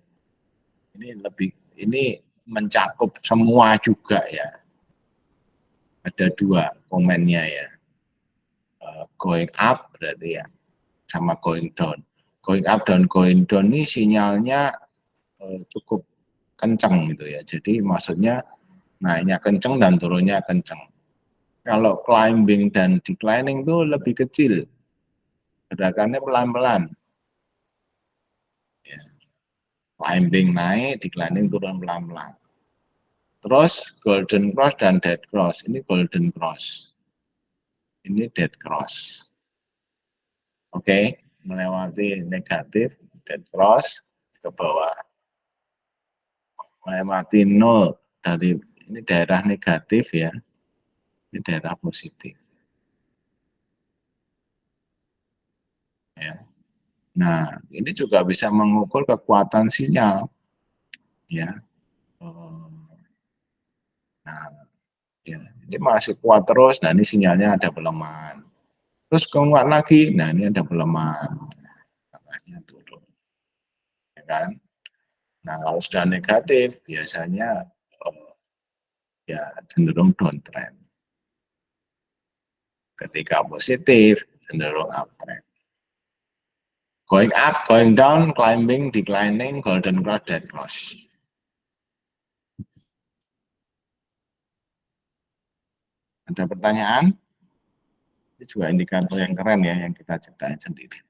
ini mencakup semua juga ya. Ada 2 komennya ya. Going up berarti ya, sama going down. Going up dan going down ini sinyalnya cukup kencang gitu ya. Jadi maksudnya naiknya kencang dan turunnya kencang. Kalau climbing dan declining itu lebih kecil. Gerakannya pelan-pelan. Ya. Climbing naik, declining turun pelan-pelan. Terus golden cross dan dead cross. Ini golden cross. Ini dead cross. Oke, melewati negatif, dead cross ke bawah. Melewati 0 dari ini daerah negatif ya. Ini daerah positif. Ya. Nah, ini juga bisa mengukur kekuatan sinyal. Ya. Nah, ya, ini masih kuat terus. Nah, ini sinyalnya ada pelemahan. Terus kuat lagi. Nah, ini ada pelemahan. Makanya turun. Ya kan? Nah, kalau sudah negatif, biasanya ya cenderung downtrend. Ketika positif, cenderung uptrend. Going up, going down, climbing, declining, golden cross, dead cross. Ada pertanyaan? Itu juga indikator yang keren ya, yang kita ciptain sendiri.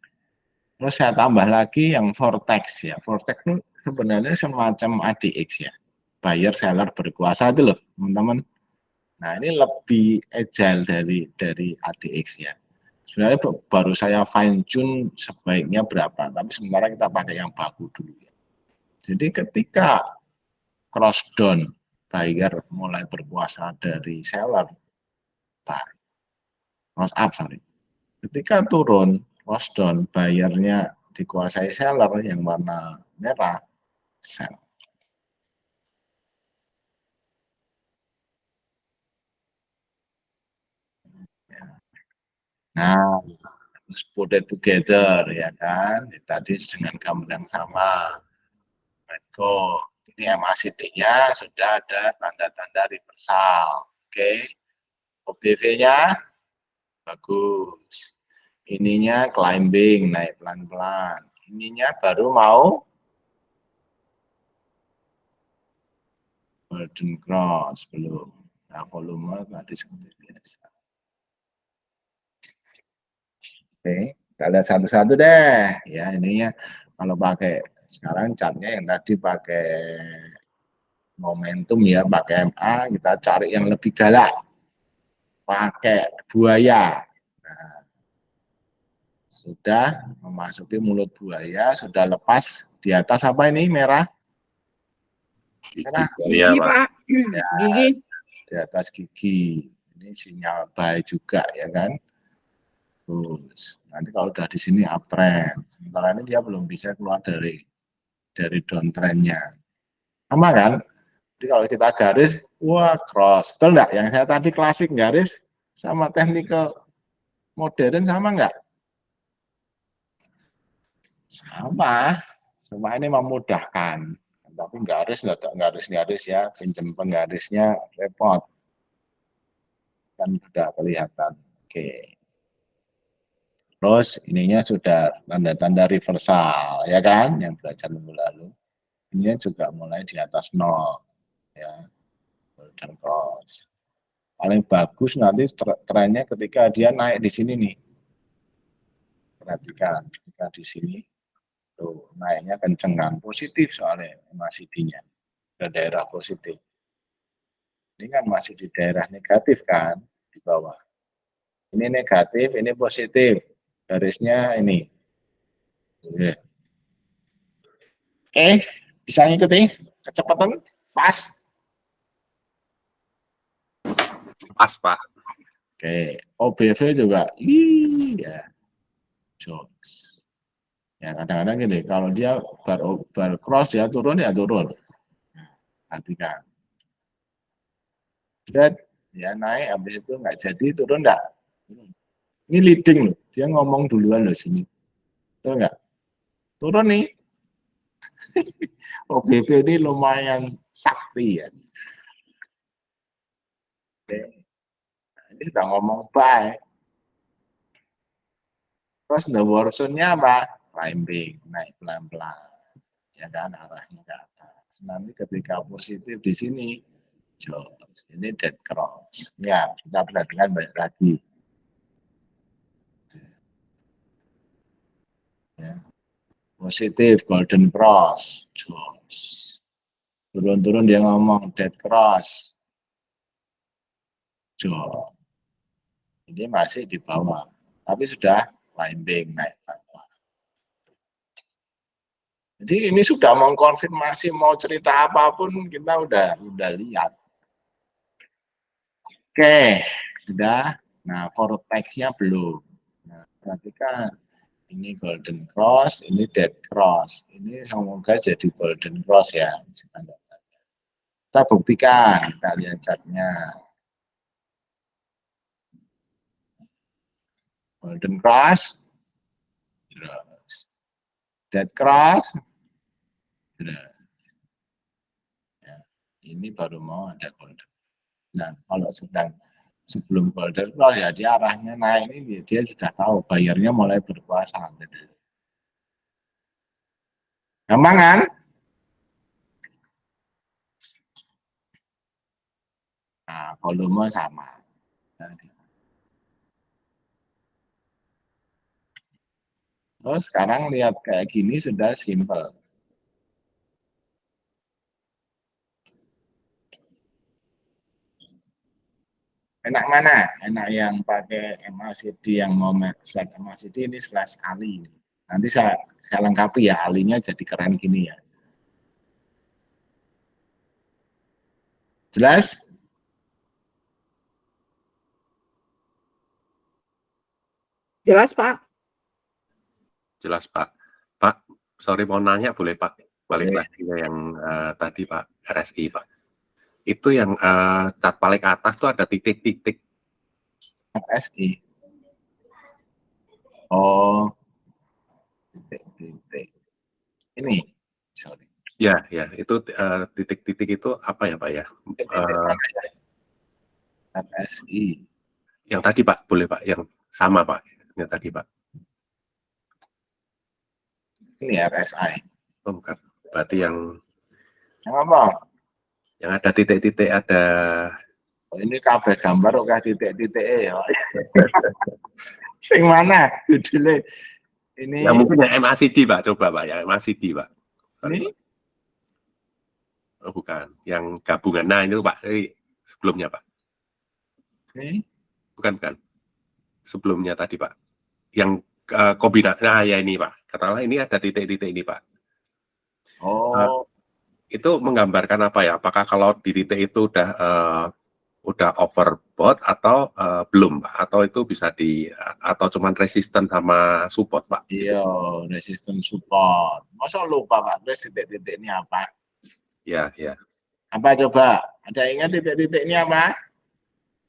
Terus saya tambah lagi yang vortex ya. Vortex itu sebenarnya semacam ADX ya. Buyer seller berkuasa itu loh, teman-teman. Nah, ini lebih agile dari ADX ya. Sebenarnya baru saya fine tune sebaiknya berapa, tapi sementara kita pakai yang baku dulu ya. Jadi ketika cross down, buyer mulai berkuasa dari seller, buy. Cross up, sorry. Ketika turun, cross down, buyernya dikuasai seller yang warna merah, sell. Nah, let's put it together ya kan. Tadi dengan gambar yang sama. Let's go. Ini MACD-nya sudah ada tanda-tanda reversal. Oke. OBV-nya bagus. Ininya climbing, naik pelan-pelan. Ininya baru mau golden cross belum. Nah, volume tadi seperti biasa. Oke, kita lihat satu-satu deh. Ya, ininya kalau pakai sekarang catnya yang tadi pakai momentum ya, pakai MA, kita cari yang lebih galak. Pakai buaya. Nah, sudah memasuki mulut buaya, sudah lepas di atas apa ini merah? Merah. Iya, Gigi, Pak. Pak. Ya, Gigi. di atas gigi. Ini sinyal buy juga ya kan. Terus nanti kalau udah di sini uptrend, sementara ini dia belum bisa keluar dari downtrendnya, sama kan? Jadi kalau kita garis, wah cross, betul enggak? Yang saya tadi klasik garis sama technical modern sama enggak? Sama, cuma ini memudahkan, tapi garis ya, pinjam penggarisnya repot, kan sudah kelihatan. Oke. Terus ininya sudah tanda-tanda reversal, ya kan? Yang belajar minggu lalu. Ini juga mulai di atas 0. Ya, golden cross. Paling bagus nanti trennya ketika dia naik di sini nih. perhatikan kita di sini tuh naiknya kenceng kan, positif soalnya MACD-nya ke daerah positif. Ini kan masih di daerah negatif kan di bawah. Ini negatif, ini positif. Garisnya ini. Oke, bisa ngikuti kecepatan pas. Pas, Pak. Oke, OBV juga, ya, jokes. Ya kadang-kadang gini, kalau dia bar cross dia turun ya turun. Perhatikan. Dan ya naik, habis itu nggak jadi turun nggak? Ini leading loh, dia ngomong duluan loh sini. Betul nggak? Turun nih. OBV ini lumayan sakti ya. Oke. Ini udah ngomong buy. Terus the worsen-nya apa? Climbing, naik pelan-pelan. Ya kan, arahnya ke atas. Nanti ketika positif di sini, jokes. Ini dead cross. Ya, kita perhatikan balik lagi. Ya. Positif, golden cross, jokes. Turun-turun dia ngomong dead cross, jokes. Ini masih di bawah, tapi sudah climbing naik bawah. Jadi ini sudah mengkonfirmasi mau cerita apapun kita udah lihat. Oke, sudah. Nah, vortex-nya belum. Nah, perhatikan ini golden cross, ini dead cross. Ini semoga jadi golden cross ya. Kita buktikan, kita lihat chartnya. Golden cross, terus dead cross, terus. Ya, ini baru mau ada golden. Nah, kalau sebelum golden cross ya dia arahnya naik ini dia sudah tahu bayarnya mulai berkuasa. Gampang kan? Nah, volume sama. Terus sekarang lihat kayak gini sudah simple. Enak mana? Enak yang pakai MACD yang mau slash MACD ini slash Ali. Nanti saya lengkapi ya, alinya jadi keren gini ya. Jelas? Jelas, Pak. Jelas, Pak. Pak, sorry mau nanya boleh, Pak? Balik Boleh. lagi ke yang tadi, Pak, RSI, Pak. Itu yang cat paling atas tuh ada titik-titik. RSI. Oh, titik-titik. Ini, sorry. Ya, itu titik-titik itu apa ya, Pak ya? RSI. Yang tadi, Pak, boleh, Pak? Yang sama, Pak. Yang tadi, Pak. Ini RSI. Oh, bukan. Berarti yang apa? Yang ada titik-titik ada. Oh, ini kabeh gambar oke titik-titik ya. Sing mana judulnya? Ini Ya mungkin yang MACD, Pak. Coba, Pak. Yang MACD, Pak. ini Oh, bukan. Yang gabungan. Nah, itu, Pak. Ini sebelumnya, Pak. ini Bukan. Sebelumnya tadi, Pak. Yang kombinasi. Nah, ya ini, Pak. Katakanlah ini ada titik-titik ini, Pak. oh, Itu menggambarkan apa ya? Apakah kalau di titik itu udah overbought atau belum, Pak? Atau itu bisa atau cuman resisten sama support, Pak? iya, resisten support. Masa lupa Pak, terus titik-titik ini apa? Ya. Apa coba? Ada ingat titik-titik ini apa?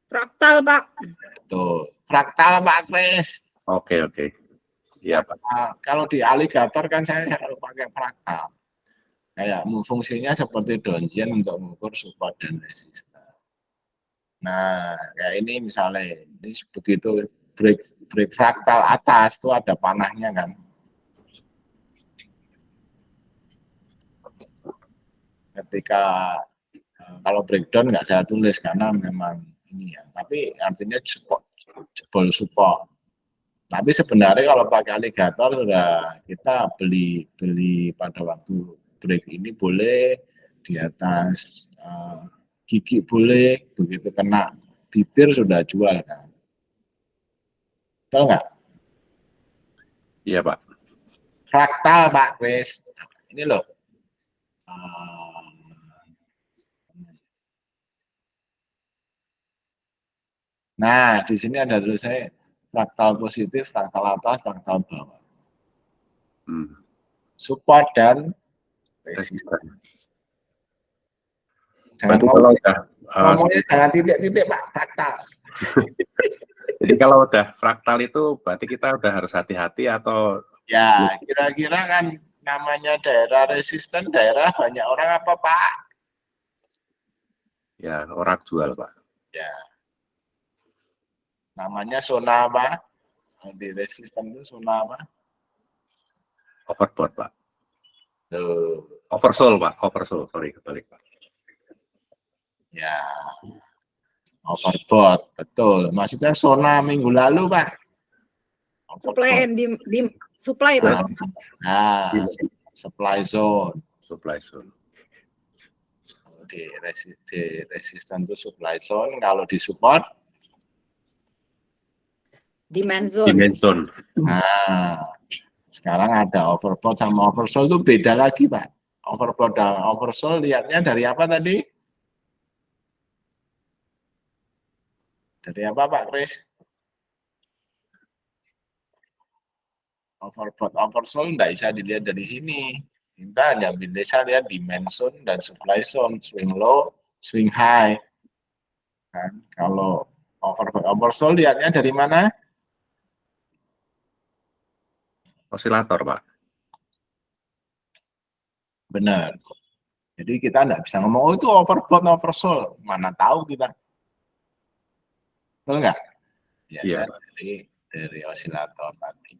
Fraktal, Pak. Tuh, fraktal Pak Kris. Oke. Iya, Pak. Nah, kalau di aligator kan saya selalu pakai fraktal. Kayak fungsinya seperti donjian untuk mengukur support dan resisten. Nah, kayak ini misalnya, ini begitu break fraktal atas tuh ada panahnya kan. Ketika kalau breakdown nggak saya tulis karena memang ini ya, tapi artinya jebol support. Tapi sebenarnya kalau pakai aligator sudah kita beli pada waktu break ini boleh di atas gigi boleh, begitu kena bibir sudah jual kan. Betul nggak? Iya, Pak. Fraktal Pak Chris. Ini loh. Nah, di sini ada tulisannya fraktal positif, fraktal atas, fraktal bawah. Support dan resisten. Jangan Berarti kalau udah ngomongnya jangan titik-titik Pak, fraktal. jadi kalau udah fraktal itu berarti kita udah harus hati-hati atau Ya, kira-kira kan namanya daerah resisten, daerah banyak orang apa Pak? ya orang jual, Pak. Ya. Namanya zona apa? Di resisten itu zona apa? Overbought, Pak. Tuh. Oversold, Pak. Oversold, sorry, kebalik, Pak. Ya. Overbought, betul. Maksudnya zona minggu lalu, Pak. Supply and supply, Pak. Nah, supply zone. Supply zone. Di resisten itu supply zone, kalau di support Demand zone. Demand zone. nah, sekarang ada overbought sama oversold itu beda lagi, Pak. Overbought dan oversold lihatnya dari apa tadi? Dari apa, Pak Chris? Overbought, oversold nggak bisa dilihat dari sini. Kita hanya bisa lihat demand zone dan supply zone, swing low, swing high. Kan? Kalau overbought, oversold lihatnya dari mana? Osilator, Pak. Benar. Jadi kita nggak bisa ngomong, oh itu overbought, oversold. Mana tahu kita. Betul nggak? Ya, Iya, kan? Dari osilator tadi.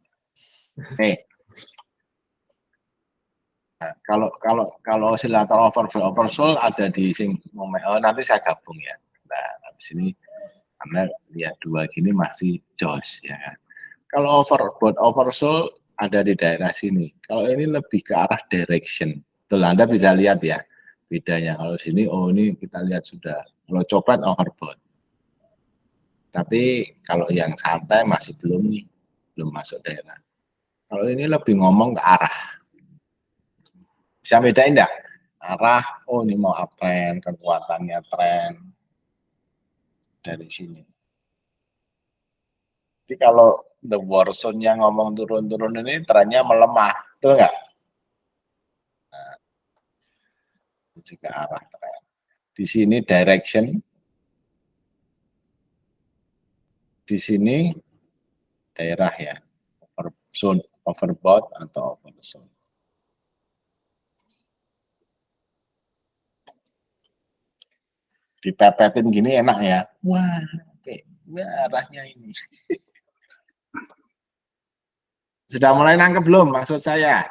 Oke. Nah, kalau osilator oversold ada di sing nanti saya gabung ya. Nah, habis ini karena lihat dua gini masih jos ya kan. Kalau overbought, oversold ada di daerah sini. Kalau ini lebih ke arah direction. Betul, Anda bisa lihat ya bedanya. Kalau sini, oh ini kita lihat sudah. Kalau copet overbought. Tapi kalau yang santai masih belum nih, belum masuk daerah. Kalau ini lebih ngomong ke arah. Bisa bedain enggak? Arah, oh ini mau uptrend, kekuatannya tren dari sini. Jadi kalau the war zone yang ngomong turun-turun ini trennya melemah, betul nggak? Nah, itu juga arah tren. Di sini direction, di sini daerah ya, zone overbought atau oversold. Dipepetin gini enak ya. Wah, oke, arahnya ini. Sudah mulai nangkep belum maksud saya?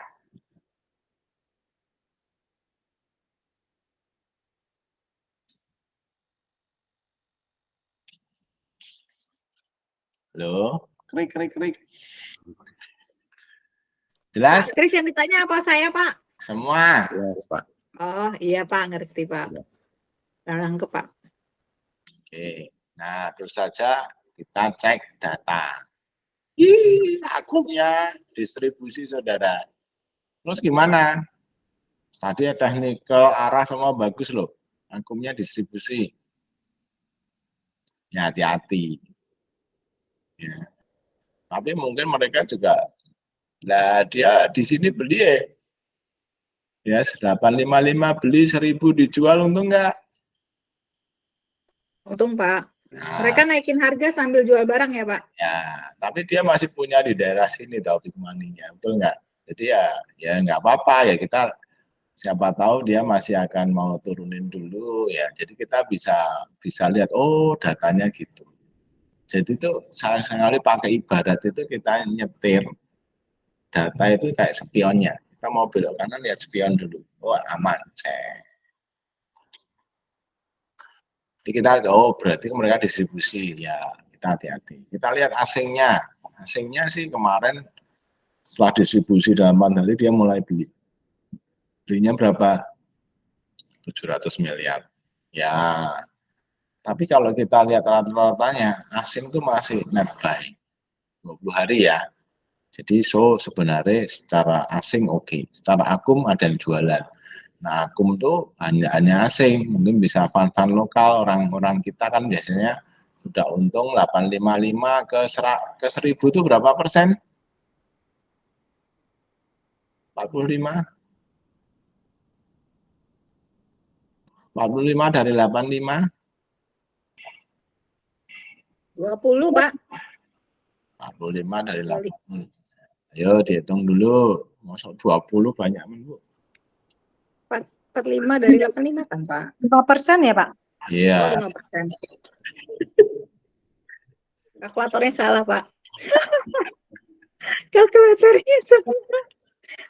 Halo, krik. Jelas? Pak Kris yang ditanya apa saya, Pak? Semua. Yes, Pak. Oh, iya, Pak. Ngerti, Pak. Nangkep, Pak. Oke. Nah, terus saja kita cek data. Akumnya distribusi saudara. Terus gimana? Tadi technical arah semua bagus loh. Akumnya distribusi. Ya, hati-hati. Ya. Tapi mungkin mereka juga, lah dia di sini beli ya 855 beli 1000 dijual, untung nggak? Untung, Pak. Nah, Mereka naikin harga sambil jual barang ya, Pak? ya, tapi dia masih punya di daerah sini tahu big money-nya, betul nggak? Jadi ya nggak apa-apa ya, kita siapa tahu dia masih akan mau turunin dulu ya. Jadi kita bisa lihat, oh datanya gitu. Jadi itu sekali pakai ibarat itu kita nyetir data itu kayak spionnya. Kita mau belok kanan lihat spion dulu. Oh aman. Jadi kita, oh berarti mereka distribusi ya, kita hati-hati. Kita lihat asingnya. Asingnya sih kemarin setelah distribusi dalam 4 hari dia mulai beli. Belinya berapa? 700 miliar. Ya, tapi kalau kita lihat rata-ratanya, asing itu masih net buy 20 hari ya. Jadi sebenarnya secara asing oke. Secara akum ada yang jualan. Nah, akum tuh hanya asing, mungkin bisa fund-fund lokal. Orang-orang kita kan biasanya sudah untung 855 ke 1000 itu berapa persen? 45. 45 dari 85. 20, Pak. 45 dari 80. Ayo dihitung dulu. Masuk 20 banyak, Bu. 45 dari 85 kan, Pak? 5% ya, Pak? Iya. 5%. Kalkulatornya salah, Pak. Kalkulatornya salah.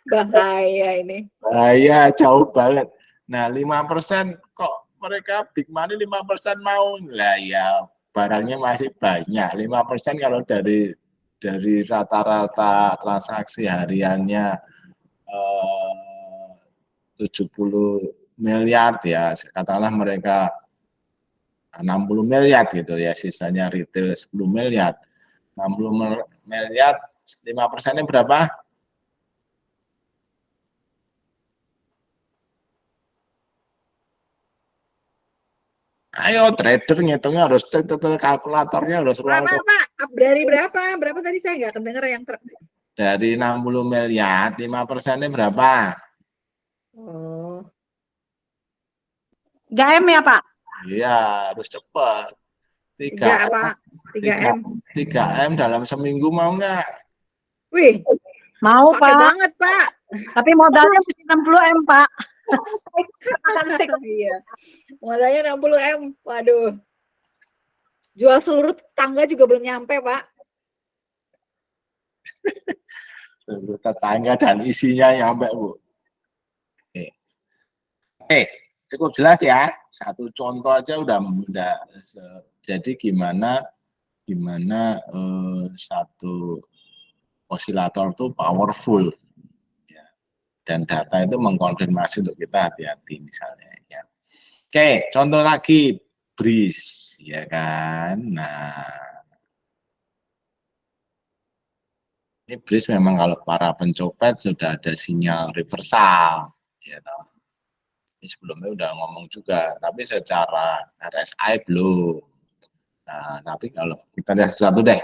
Bahaya ini. Bahaya, jauh banget. Nah, 5% kok mereka big money 5% mau. Lah ya, barangnya masih banyak. 5% kalau dari rata-rata transaksi hariannya 70 miliar ya, katakanlah mereka 60 miliar gitu ya, sisanya retail 10 miliar. 60 miliar, 5%-nya berapa? Ayo trader ngitungnya harus kalkulatornya harus Pak, dari berapa? Berapa tadi saya nggak kedengar yang dari 60 miliar, 5%-nya berapa? Oh. 3M ya, Pak? Iya, harus cepat. 3, Pak. 3M. 3M dalam seminggu mau nggak? Wih, Mau, pakai Pak. banget, Pak. Tapi modalnya mesti 60M, Pak. Iya. Modalnya 60M. Waduh. Jual seluruh tangga juga belum nyampe, Pak. Seluruh tetangga dan isinya nyampe, Bu. Oke, cukup jelas ya. Satu contoh aja udah jadi gimana satu osilator itu powerful ya. Dan data itu mengkonfirmasi untuk kita hati-hati misalnya ya. Oke, contoh lagi BRIS ya kan. Nah, ini BRIS memang kalau para pencopet sudah ada sinyal reversal ya toh. Ini sebelumnya udah ngomong juga, tapi secara RSI belum. Nah, tapi kalau kita lihat satu deh,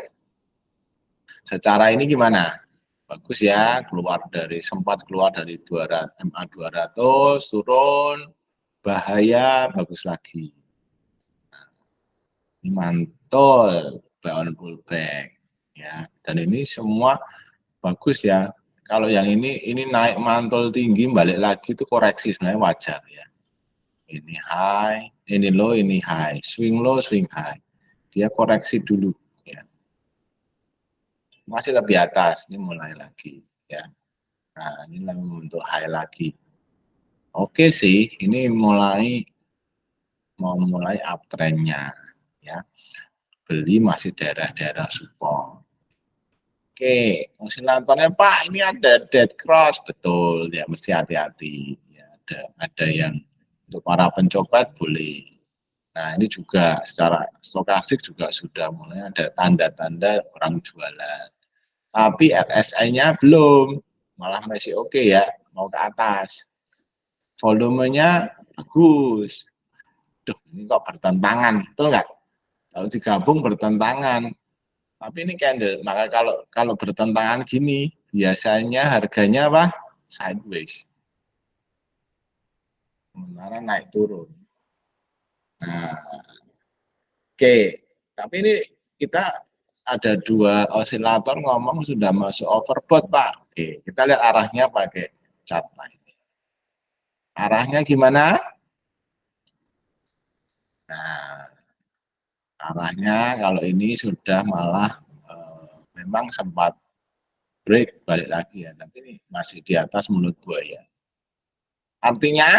secara ini gimana? Bagus ya, sempat keluar dari 200, MA 200, turun, bahaya, bagus lagi. Nah, ini mantul, bound pullback, ya. Dan ini semua bagus ya. Kalau yang ini naik mantul tinggi, balik lagi itu koreksi sebenarnya wajar ya. Ini high, ini low, ini high, swing low, swing high. Dia koreksi dulu ya. Masih lebih atas, ini mulai lagi ya. Nah, ini untuk high lagi. Oke sih, ini mau mulai uptrendnya ya. Beli masih daerah-daerah support. Oke, osilatornya Pak, ini ada dead cross, betul ya, mesti hati-hati ya. Ada yang untuk para pencopet boleh. Nah, ini juga secara stokastik juga sudah mulai ada tanda-tanda orang jualan. Tapi RSI-nya belum, malah masih oke ya, mau ke atas. Volumenya bagus. Duh, ini kok bertentangan, betul nggak? Kalau digabung bertentangan. Tapi ini candle, maka kalau bertentangan gini, biasanya harganya apa? Sideways. Sementara naik turun. Nah, oke. Tapi ini kita ada dua osilator ngomong sudah masuk overbought, Pak. Oke, kita lihat arahnya pakai chart lain. Arahnya gimana? Nah, arahnya kalau ini sudah malah memang sempat break balik lagi ya, tapi ini masih di atas mulut buaya. Artinya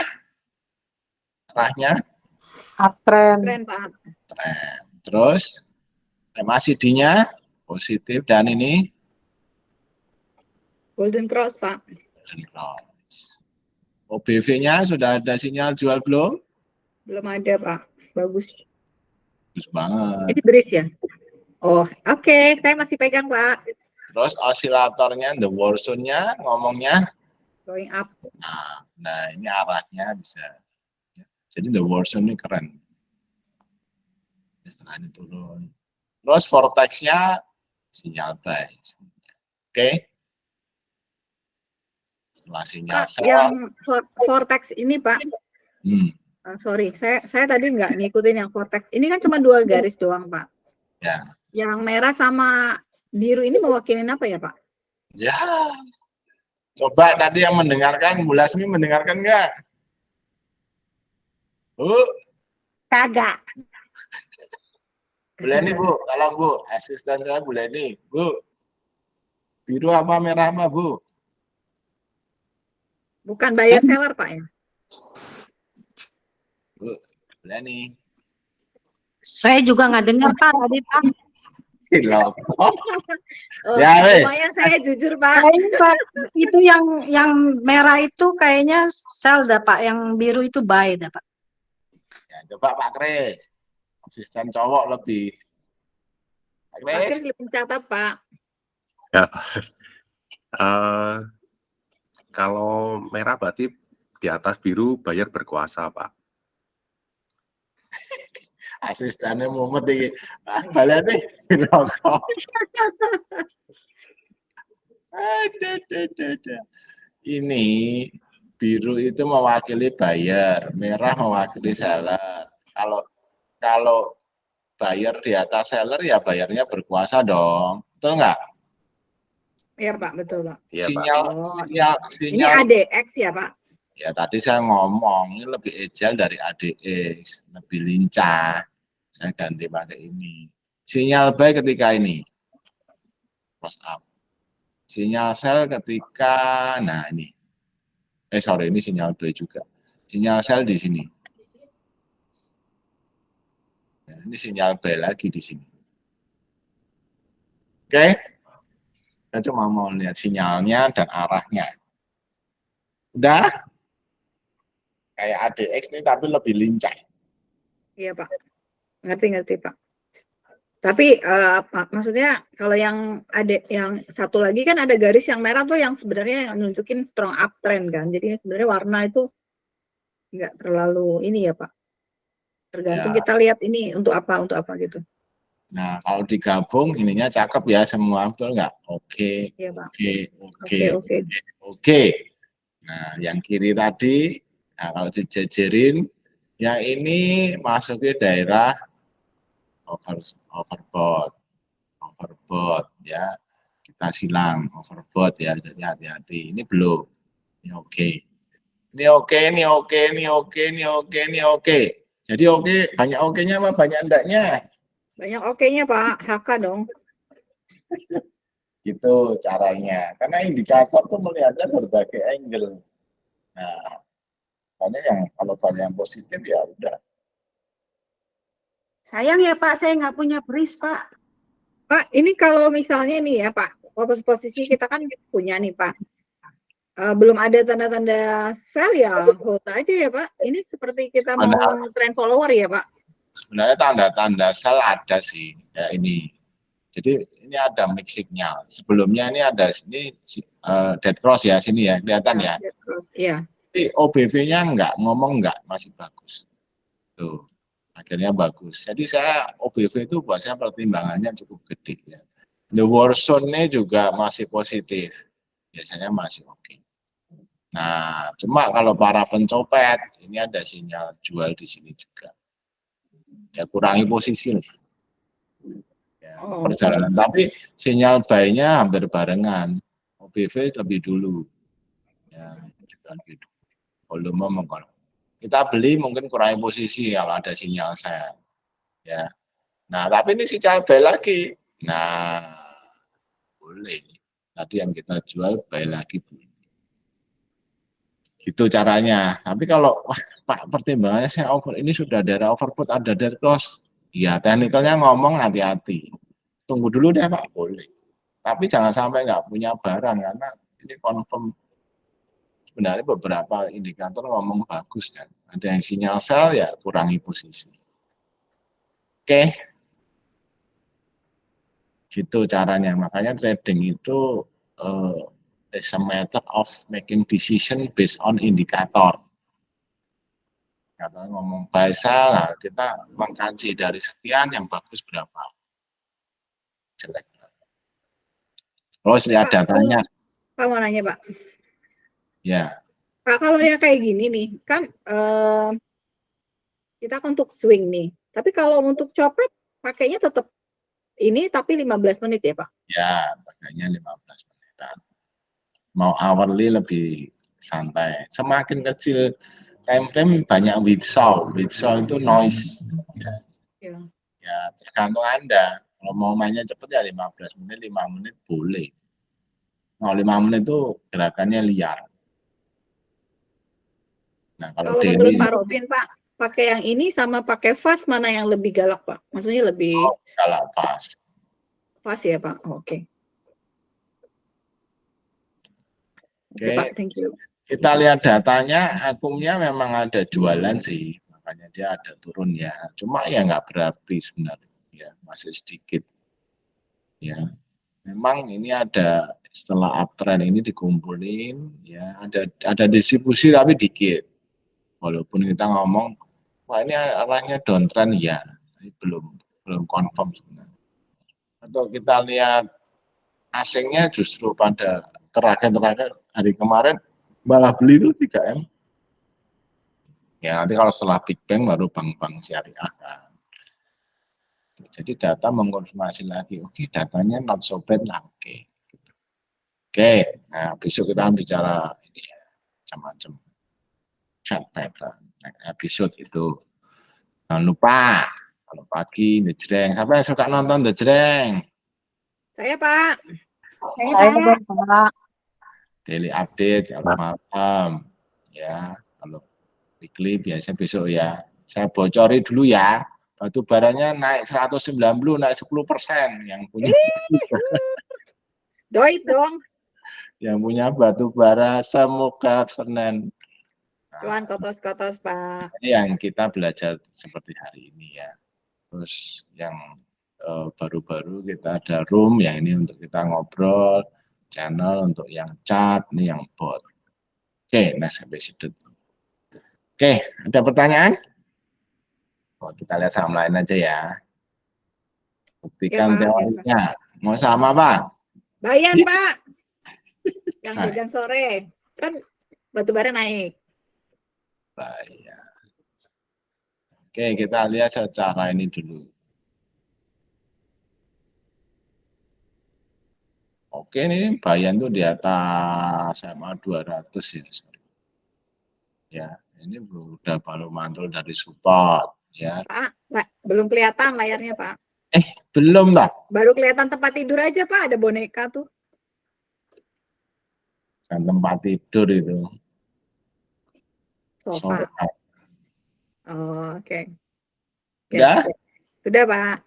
arahnya Uptrend. Keren, Pak. tren. Terus MACD-nya positif, dan ini Golden Cross, Pak. golden cross. OBV-nya sudah ada sinyal jual belum? Belum ada, Pak. Bagus. Bagus banget. Ini beris ya? Oh, oke. Saya masih pegang, Pak. Terus osilatornya, the Warzone-nya ngomongnya, Going up. nah ini arahnya bisa. Jadi the Warzone ini keren. Setelah ini turun. Terus vortex-nya sinyal buy. Oke. Setelah sinyal Pak, sell, yang vortex ini, Pak. Sorry, saya tadi nggak ngikutin yang vortex. Ini kan cuma 2 garis doang, Pak. ya. Yang merah sama biru ini mewakilin apa ya, Pak? Ya. Coba tadi yang mendengarkan, Bu Lasmi mendengarkan nggak? Bu, Kagak. Bu Leni, Bu, tolong Bu, asisten saya Bu Leni. Bu, biru apa merah apa, Bu? Bukan buyer seller, Pak ya? Bu Leni. Saya juga nggak dengar Pak tadi Pak. Loh. Oh, Ya, weh. lumayan saya jujur, Pak. Kayaknya Pak itu yang merah itu kayaknya sell dah Pak, yang biru itu buy dah Pak. Ya, coba Pak Kris. Asisten cowok lebih. Pak Pak Kris. Kris lebih mencatat, Pak. Kalau merah berarti di atas biru buyer berkuasa, Pak. Asistennya mumet iki. Balen nih rokok. Ini biru itu mewakili buyer, merah mewakili seller. Kalau buyer di atas seller ya bayarnya berkuasa dong. Betul nggak? Iya, Pak, betul, Pak. Iya, Pak. Ini ADX ya, Pak? Ya tadi saya ngomong ini lebih agile dari ADX, lebih lincah. Saya ganti pakai ini. Sinyal buy ketika ini close up. Sinyal sell ketika, nah ini. Sorry, ini sinyal buy juga. Sinyal sell di sini. Nah, ini sinyal buy lagi di sini. Oke? Saya cuma mau lihat sinyalnya dan arahnya. Udah? Kayak ADX nih tapi lebih lincah. Iya, Pak. Ngerti, Pak. Tapi maksudnya kalau yang ada yang satu lagi kan ada garis yang merah tuh yang sebenarnya yang nunjukin strong uptrend kan. Jadi sebenarnya warna itu nggak terlalu ini ya, Pak. Tergantung Ya. kita lihat ini untuk apa gitu. Nah, kalau digabung ininya cakep ya semua, betul nggak? Oke, Iya, Pak. oke. Nah, yang kiri tadi, nah kalau dijejerin, yang ini masuk ke daerah overbought ya, kita silang overbought ya, jadi hati-hati. Ini belum, ini oke. Ini oke. Jadi oke, banyak oke-nya apa banyak enggaknya? Banyak oke-nya, Pak. HK dong. Gitu caranya. Karena indikator tuh melihatnya berbagai angle. Nah, makanya yang kalau banyak yang positif ya udah. Sayang ya Pak, saya nggak punya beris Pak. Pak, ini kalau misalnya nih ya, Pak, posisi kita kan punya nih, Pak. Belum ada tanda-tanda sell ya, hold aja ya, Pak. Ini seperti kita mau trend follower ya, Pak. Sebenarnya tanda-tanda sell ada sih, ya ini. Jadi ini ada mix signal. Sebelumnya ini ada sini dead cross ya, sini ya, kelihatan ya. Iya. Tapi OBV-nya ngomong masih bagus. Tuh, akhirnya bagus. Jadi saya OBV itu buat saya pertimbangannya cukup gede ya. The Warzone-nya juga masih positif. Biasanya masih oke. Nah, cuma kalau para pencopet, ini ada sinyal jual di sini juga. Ya kurangi posisi lah. Ya, perjalanan. Tapi sinyal buy-nya hampir barengan. OBV lebih dulu. Ya, juga lebih dulu. Volume mengkolom. Kita beli mungkin kurangi posisi kalau ada sinyal sell. Ya. Nah, tapi ini sinyal buy lagi. Nah, boleh. Tadi yang kita jual buy lagi boleh. Gitu caranya. Tapi kalau wah, Pak pertimbangannya saya over ini sudah daerah overbought ada dead cross. Iya, teknikalnya ngomong hati-hati. tunggu dulu deh Pak, boleh. Tapi jangan sampai nggak punya barang, karena ini confirm sebenarnya beberapa indikator ngomong bagus kan. Ada yang sinyal sell, ya kurangi posisi. Oke. Gitu caranya. Makanya trading itu is a matter of making decision based on indikator. Karena ngomong buy sell, nah kita mengkaji dari sekian yang bagus berapa, jelek berapa. Terus lihat Pak, datanya. Pak mau nanya Pak. Ya, Pak, kalau ya kayak gini nih, kan kita kan untuk swing nih. Tapi kalau untuk copet, pakainya tetap ini tapi 15 menit ya Pak? ya, pakainya 15 menitan. Mau hourly lebih santai. Semakin kecil time frame banyak whipsaw. Whipsaw itu noise. Ya. Ya, tergantung Anda. Kalau mau mainnya cepat ya 15 menit, 5 menit boleh. Nah, 5 menit itu gerakannya liar. Nah, kalau Kalau daily, menurut Pak Robin, Pak, pakai yang ini sama pakai fast mana yang lebih galak Pak? Maksudnya lebih kalau pas. fast ya Pak? Oke. Oke Oke. Pak, thank you. Kita lihat datanya, akumnya memang ada jualan sih, makanya dia ada turun ya. Cuma ya nggak berarti sebenarnya, ya masih sedikit. Ya, memang ini ada setelah uptrend ini dikumpulin, ya ada distribusi tapi dikit. Walaupun kita ngomong, wah ini arahnya downtrend ya, ini belum confirm sebenarnya. Atau kita lihat asingnya justru pada terakhir hari kemarin malah beli itu 3M. Ya nanti kalau setelah Big Bang baru bank-bank syariah kan. Jadi data mengkonfirmasi lagi, oke datanya not so bad lah, oke. Oke, nah besok kita bicara ini ya, macam-macam chart pattern. Next episode itu jangan lupa kalau pagi The Jreng. Siapa yang suka nonton The Jreng? Saya Pak. Saya Pak. Daily update kalau malam, ya kalau weekly biasanya besok ya. Saya bocori dulu ya, batu baranya naik 190, naik 10%. Yang punya Doit dong. yang punya batu bara semoga Senin. Cuan kotos-kotos Pak. Ini yang kita belajar seperti hari ini ya. Terus yang baru-baru kita ada room, yang ini untuk kita ngobrol, channel untuk yang chat, ini yang bot. Oke, next episode. Oke, ada pertanyaan? Oh, kita lihat saham lain aja ya. Buktikan Ya, Pak. teorinya. Mau sama Pak? Bayan Pak. Yang Nah. hujan sore. Kan batubara naik. Baik. Oke, kita lihat secara ini dulu. Oke, ini Bayan tuh di atas SMA 200 ya. Sorry. Ya, ini udah baru mantul dari support ya. Pak, belum kelihatan layarnya Pak. Belum lah. Baru kelihatan tempat tidur aja Pak, ada boneka tuh. Kan tempat tidur itu. Sofa. Sofa. Oh, oke. Udah? Sudah Pak.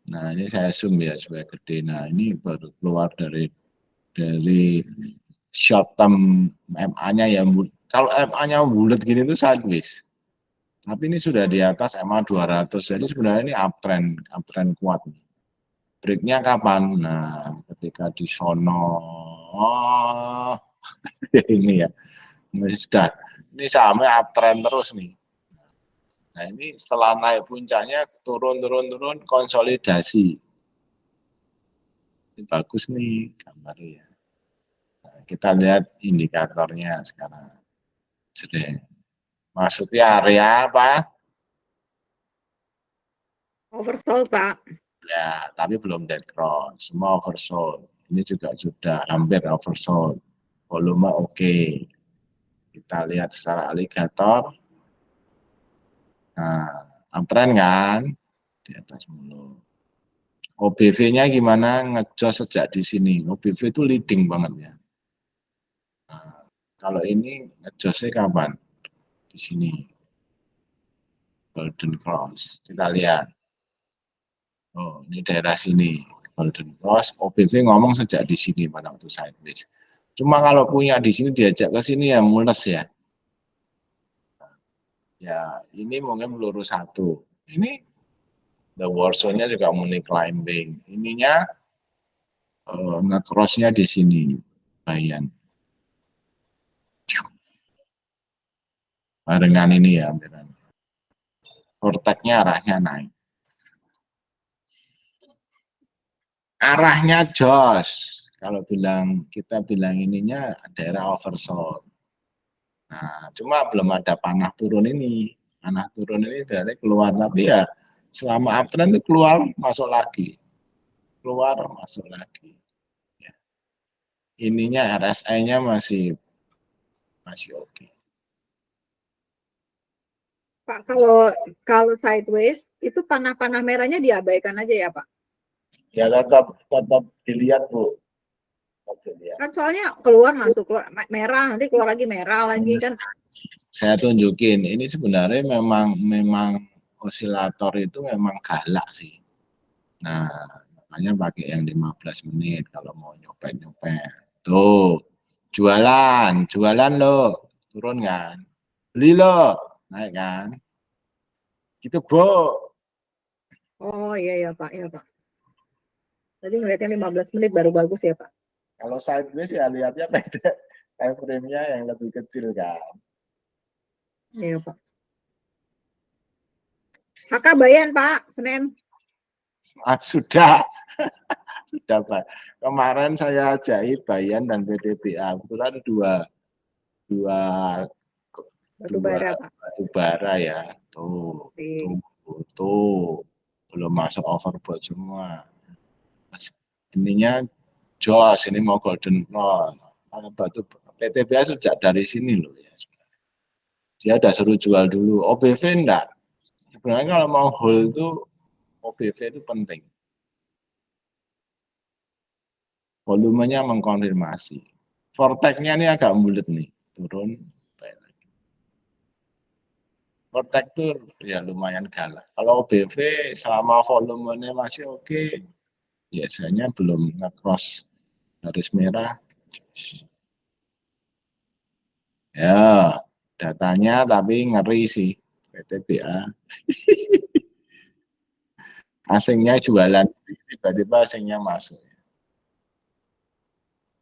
Nah, ini saya zoom ya supaya gede. Nah, ini baru keluar dari short term MA-nya ya. Kalau MA-nya bulat gini itu sideways. Tapi ini sudah di atas MA 200. Jadi sebenarnya ini uptrend kuat. Break-nya kapan? Nah, ketika di sono. Oh, ini ya. Ini sudah. Ini sahamnya uptrend terus nih. Nah, ini setelah naik puncaknya turun konsolidasi. Ini bagus nih gambarnya ya. Nah, kita lihat indikatornya sekarang. Sedang. Maksudnya area apa? Oversold Pak. Ya, tapi belum dead cross. Semua oversold. Ini juga sudah hampir oversold. Volume oke. Kita lihat secara alligator. Nah, uptrend kan? Di atas mulu. OBV-nya gimana? Ngejos sejak di sini. OBV itu leading banget ya. Nah, kalau ini ngejosnya kapan? Di sini. Golden Cross. Kita lihat. Oh, ini daerah sini. golden cross. OBV ngomong sejak di sini pada waktu sideways. Cuma kalau punya di sini diajak ke sini ya mules ya. Ya ini mungkin peluru satu. Ini the Warsaw-nya juga muni climbing. Ininya nge-cross-nya di sini. Bayan. Barengan ini ya. Vortex-nya arahnya naik. Arahnya jos. Kalau kita bilang ininya daerah oversold. Nah, cuma belum ada panah turun ini. Panah turun ini dari keluar, tapi ya selama uptrend itu keluar masuk lagi. Keluar masuk lagi. Ya. Ininya RSI-nya masih oke. Pak, kalau sideways itu panah-panah merahnya diabaikan aja ya Pak? Ya tetap dilihat Bu. Dilihat. Kan soalnya keluar merah, nanti keluar lagi merah lagi kan. Saya tunjukin, ini sebenarnya memang osilator itu memang galak sih. Nah, makanya pakai yang 15 menit kalau mau nyopet-nyopet. Tuh, jualan loh, turun kan? Beli loh, naik kan? Gitu Bro. Oh iya Pak, iya Pak. Tadi ngeliatnya 15 menit baru bagus ya Pak. Kalau sideways ya lihatnya beda, time frame-nya yang lebih kecil kan. Iya Pak. HK Bayan Pak, Senin. Sudah. Sudah Pak. Kemarin saya jahit Bayan dan PTBA. Kebetulan dua Batu bara Pak. batu bara ya. Tuh. Belum masuk overbought semua. Ininya jos, ini mau golden cross. Batu PTBA sejak dari sini loh ya. Dia udah suruh jual dulu. OBV enggak. Sebenarnya kalau mau hold itu OBV itu penting. Volumenya mengkonfirmasi. Vortex-nya ini agak bulat nih, turun. Vortex itu ya lumayan galak. Kalau OBV selama volumenya masih oke, biasanya belum nge-cross garis merah. Ya, datanya tapi ngeri sih PTBA. Asingnya jualan, tiba-tiba asingnya masuk.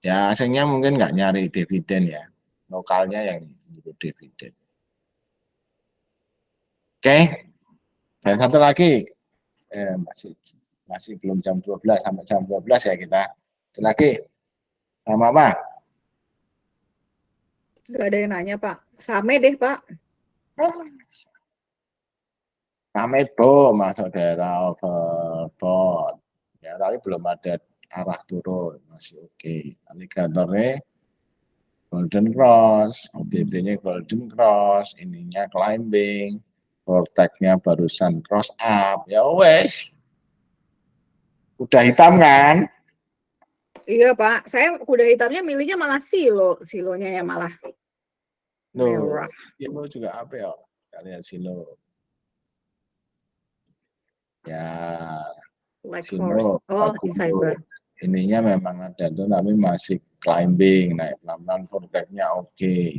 Ya asingnya mungkin nggak nyari dividen ya, lokalnya yang butuh dividen. Oke, dan satu lagi, masih belum jam 12, sampai jam 12 ya kita. Satu lagi, sama apa? Nggak ada yang nanya Pak. Same deh Pak. Kami tuh masuk daerah overbought. Ya, tapi belum ada arah turun, masih oke. Alligatornya golden cross, OBV-nya golden cross, ininya climbing, vortex-nya barusan cross up. Ya wes. Udah hitam kan? Iya Pak, saya kuda hitamnya milihnya malah silonya ya malah merah. Silo juga apa ya? Kalian silo. Ya, Like silo. oh, insider. Ininya memang ada tuh, tapi masih climbing, naik pelan-pelan, vortex-nya oke.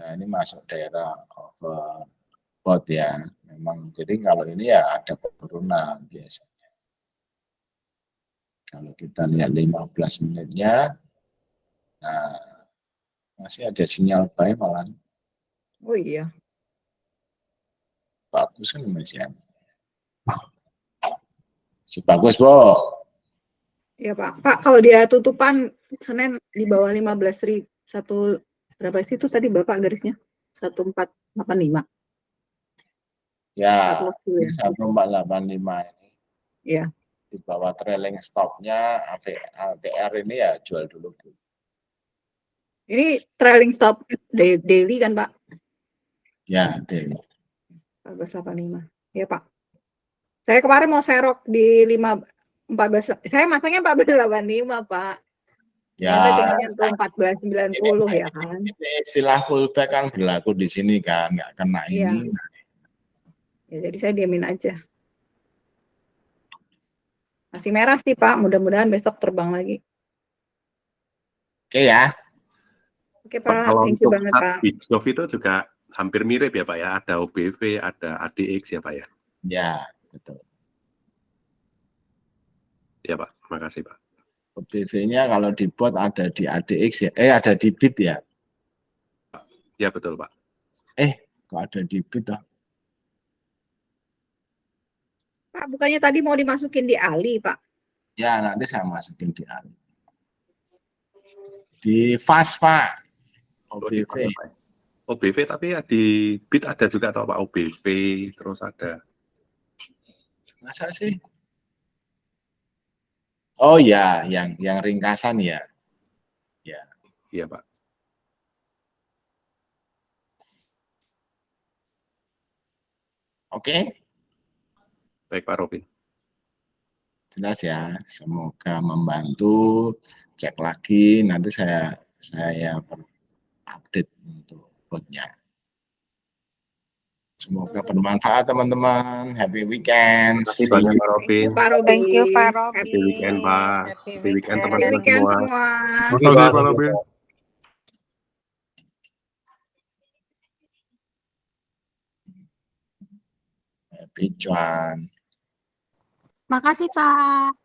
Nah ini masuk daerah overbought ya. Memang jadi kalau ini ya ada penurunan biasanya. Kalau kita lihat 15 menitnya, nah masih ada sinyal buy malah. Oh iya. Bagus kan masih ada. Si bagus, Bo. Iya Pak. Pak, kalau dia tutupan Senin di bawah 15.000, satu berapa sih itu tadi Bapak garisnya? 1485. Ya, Cut loss dulu ya. 1485 ini. Iya. Di bawah trailing stop-nya ATR ini ya jual dulu. Ini trailing stop daily kan Pak? Ya, daily. 1485. Iya Pak. Saya kemarin mau serok di 14, saya masangnya 1485 Pak. Ya, cuma nyentuh 1490 ya kan. Istilah pullback kan berlaku di sini kan, nggak kena ini. Ya, jadi saya diamin aja. Masih merah sih Pak, mudah-mudahan besok terbang lagi. Oke ya. Oke Pak, Pak, kalau thank you untuk banget Pak. Bitgov itu juga hampir mirip ya Pak ya, ada OBV, ada ADX ya Pak ya. Ya, betul. Ya Pak, makasih Pak. OBV-nya kalau dibuat ada di ADX ya, ada di BIT ya. Ya betul Pak. Kok ada di BIT toh? Pak, bukannya tadi mau dimasukin di Ali Pak? Ya, nanti saya masukin di ALI. Di FAS Pak. OBV. OBV tapi ya di BIT ada juga atau Pak OBV, terus ada. Masa sih? Oh ya, yang ringkasan ya. Ya. Iya Pak. Oke, Baik Pak Robin. jelas ya. Semoga membantu. Cek lagi, nanti saya update untuk botnya. Semoga bermanfaat teman-teman. Happy weekend. Terima kasih See banyak you. Pak Robin. Pak Robin. Thank you Pak Happy weekend Pak. Happy weekend Happy teman-teman weekend semua. semua. Terima kasih Pak Robin. Happy Cuan. Makasih Pak.